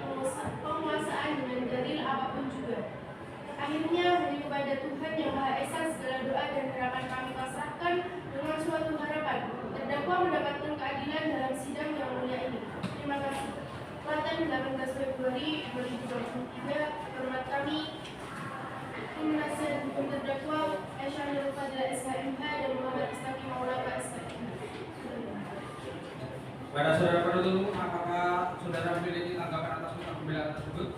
Speaker 7: penguasaan dengan dalil apapun juga. Akhirnya, hanya kepada Tuhan yang Maha Esa segala doa dan harapan kami pasrahkan dengan suatu harapan terdakwa mendapatkan keadilan dalam sidang yang mulia ini. Terima kasih. Klaten 18 Februari 2023. Hormat kami, Tim Penasihat Hukum Terdakwa Aisyah Nurul Fadila SHMH dan Muhammad Istaki Maulana SHMH.
Speaker 3: Pada saudara penuntut, apakah saudara memiliki tanggapan atas nota pembelaan tersebut?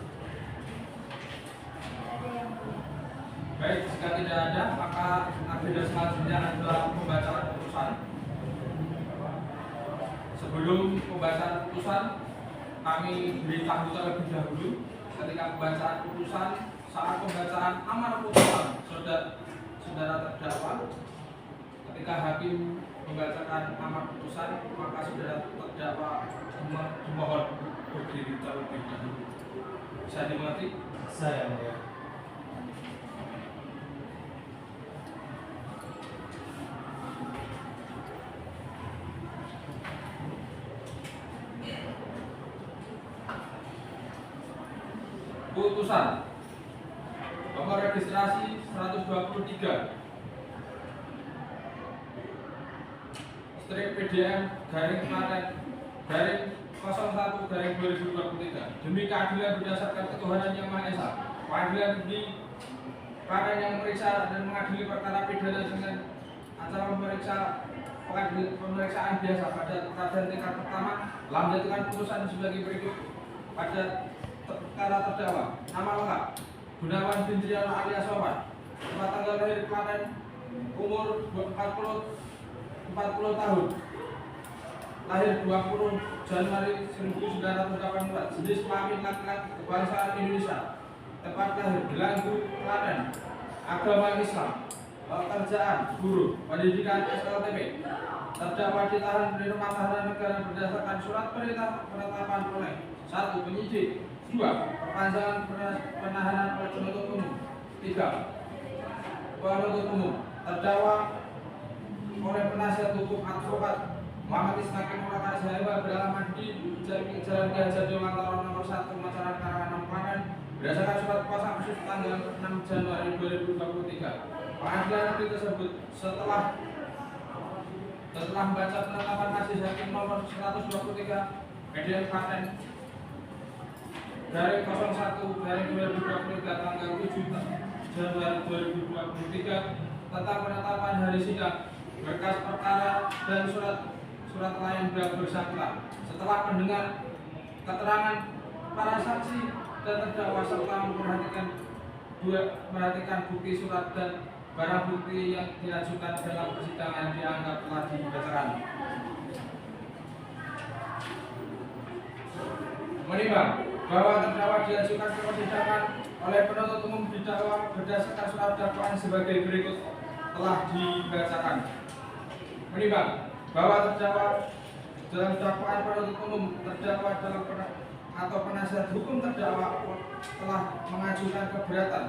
Speaker 3: Baik, jika tidak ada, maka agenda selanjutnya adalah pembacaan putusan. Sebelum pembacaan putusan, kami beritahu terlebih dahulu ketika pembacaan putusan, saat pembacaan amar putusan saudara terdakwa, ketika hakim membacakan amar putusan, maka saudara terdakwa dimohon berdiri terlebih dahulu. Bisa dimengerti?
Speaker 6: Saya mulia.
Speaker 3: Putusan nomor registrasi 123 strip PDM garing Klaten garing 01 garing 2023 demi keadilan berdasarkan ketuhanan yang Maha Esa, pengadilan negeri Klaten yang memeriksa dan mengadili perkara pidana dengan acara pemeriksaan biasa pada peradilan tingkat pertama menjatuhkan putusan sebagai berikut. Pada perkara terdakwa, nama lengkap Gunawan bin Triyono alias Wawan, tempat tanggal lahir Klaten, umur 40 tahun, lahir 20 Januari 1984, jenis kelamin laki-laki, kebangsaan Indonesia, tempat lahir Belanggu, Klaten, agama Islam, pekerjaan buruh, pendidikan SLTP. Terdakwa ditahan di rumah tahanan negara berdasarkan surat perintah penetapan oleh 1. Penyidik, 2. Perpanjangan penahanan oleh penuntut umum, 3. Penuntut umum. Terdakwa oleh penasihat hukum advokat Muhammad Ismail Muraka Sahaba beralaman di Jalan Ki Hajar Dewantara nomor 1 Masyarakat Karangan Klaten berdasarkan surat kuasa khusus tanggal 6 Januari 2023. Pengadilan negeri tersebut setelah membaca penetapan majelis hakim nomor 123 PDN Klaten dari 01 dari 2023 tanggal 7 Januari 2023 tentang penetapan hari sidang berkas perkara dan surat lain bersangkutan. Setelah mendengar keterangan para saksi dan terdakwa serta memperhatikan bukti surat dan barang bukti yang diajukan dalam persidangan dianggap telah dibacakan. Menimbang bahwa terdakwa diajukan ke persidangan oleh penuntut umum didakwa berdasarkan surat dakwaan sebagai berikut telah dibacakan. Menimbang bahwa terdakwa dalam dakwaan penuntut umum terdakwa dalam atau penasihat hukum terdakwa telah mengajukan keberatan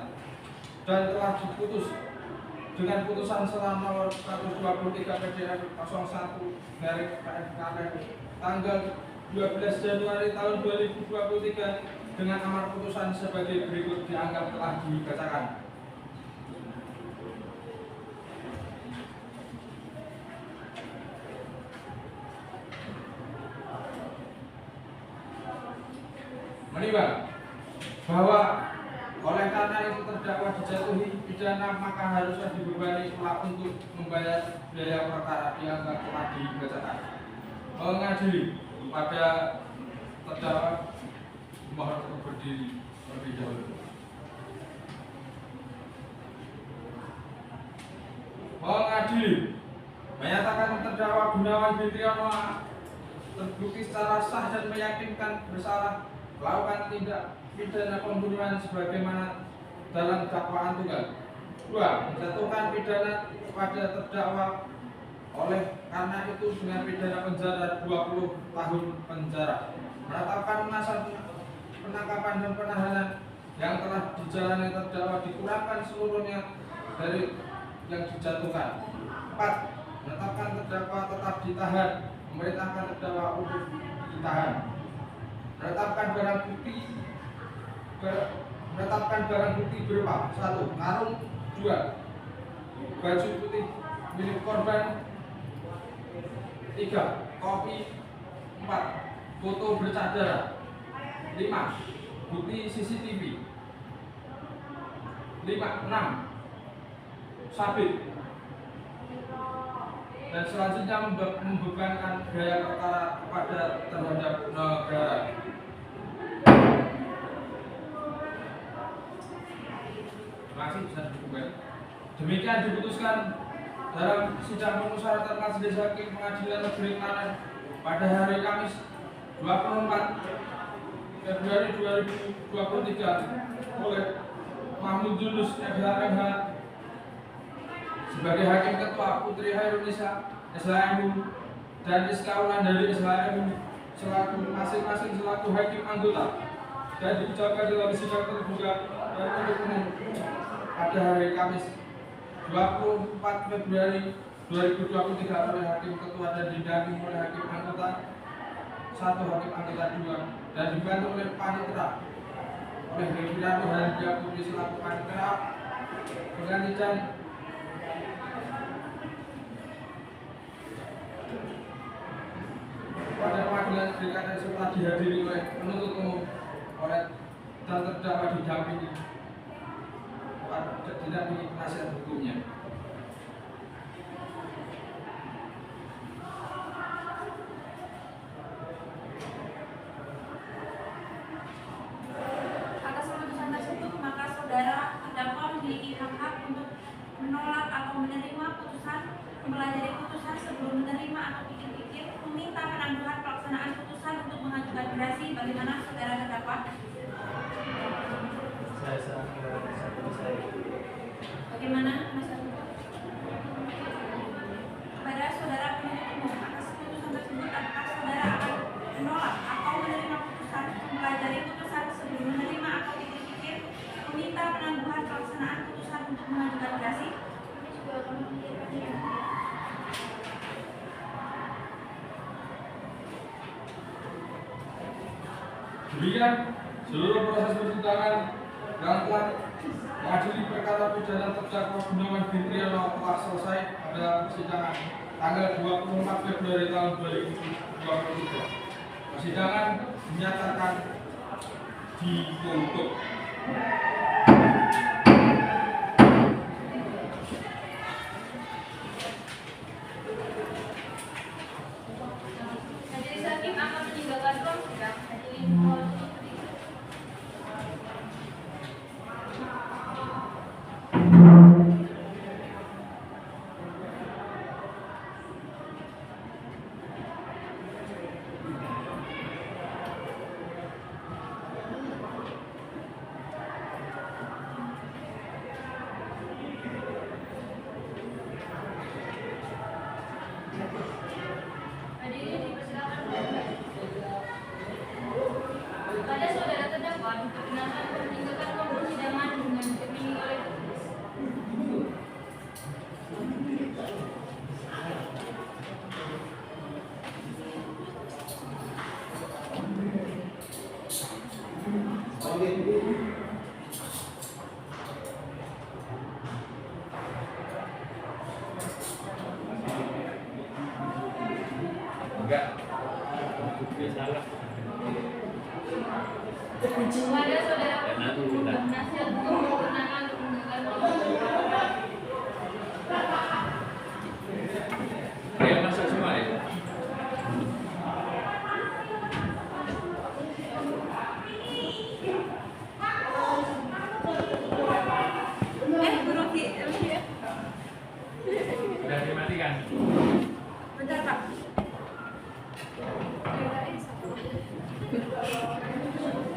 Speaker 3: dan telah diputus dengan putusan selah nomor 123 PDN 01 garing Klaten tanggal 12 Januari tahun 2023 dengan amar putusan sebagai berikut dianggap telah dibacakan. Menimbang bahwa oleh karena itu terdakwa dijatuhi pidana maka harusnya dibebani pelaku untuk membayar biaya perkara dianggap telah dibacakan. Mengadili pada terdakwa mohon untuk berdiri terlebih dahulu. Mengadili menyatakan terdakwa Gunawan bin Triyono terbukti secara sah dan meyakinkan bersalah melakukan tindak pidana pembunuhan sebagaimana dalam dakwaan tunggal. 2. Menjatuhkan pidana kepada terdakwa oleh karena itu dengan pidana penjara 20 tahun penjara. Menetapkan masa penangkapan dan penahanan yang telah dijalani terdakwa dikurangkan seluruhnya dari yang dijatuhkan. 4. Menetapkan terdakwa tetap ditahan, memerintahkan terdakwa untuk ditahan. Menetapkan barang bukti berupa 1. Karung, 2. Baju putih milik korban, 3. Kopi, 4. Foto bercak darah, 5. Bukti CCTV, 6. Sabit dan selanjutnya membebankan biaya perkara kepada terhadap negara. Masih bisa dibuka. Demikian diputuskan dalam sidang permusyawaratan majelis hakim pengadilan negeri Klaten pada hari Kamis 24 Februari 2023 oleh Mahmud Yunus FH sebagai Hakim Ketua, Putri Hairunisa SHMU dan Rizka Wulandari SHMU masing-masing selaku Hakim Anggota, dan diucapkan dalam sidang terbuka dan untuk umum pada hari Kamis 24 Februari 2023 oleh Hakim Ketua dan didampingi oleh Hakim Anggota 1, Hakim Anggota 2, dan dibantu oleh Panitera oleh Devina Nuhalia Putri selaku Panitera penggantian pada pengadilan berikan serta dihadiri oleh penuntut umum oleh dan terdakwa didampingi penasihat hukumnya.
Speaker 1: Atas keputusan tersebut, maka saudara terdakwa memiliki hak-hak untuk menolak atau menerima putusan, mempelajari putusan sebelum menerima atau pikir-pikir, meminta penangguhan pelaksanaan putusan untuk mengajukan gerasi. Bagaimana saudara terdakwa?
Speaker 6: Saya serahkan kepada saya.
Speaker 1: Bagaimana Mas Agus? Kepada saudara penuntut umum, atas keputusan tersebut, apakah saudara akan menolak atau menerima putusan, mempelajari putusan sebelum menerima atau pikir-pikir, meminta penangguhan pelaksanaan putusan untuk mengajukan gerasi?
Speaker 8: Kami juga akan memikirkannya.
Speaker 3: Demikian seluruh proses persidangan yang telah mengadili perkara pidana terdakwa Gunawan Fitriano telah selesai pada persidangan tanggal 24 Februari tahun 2023. Persidangan dinyatakan ditutup.
Speaker 5: Majelis Hakim akan meninggalkan ruang sidang. Hadirin mohon untuk berdiri. Hadirin dipersilakan berdiri. Pada saudara terdakwa diperkenankan untuk meninggalkan ruang persidangan dengan ditemani oleh petugas.
Speaker 3: Enggak.
Speaker 5: Pada saudara penuntut umum dan penasihat hukum diperkenankan untuk meninggalkan ruang persidangan.
Speaker 3: Ayo masuk semua ya.
Speaker 1: Belum di.
Speaker 3: Sudah dimatikan.
Speaker 1: Bentar Pak.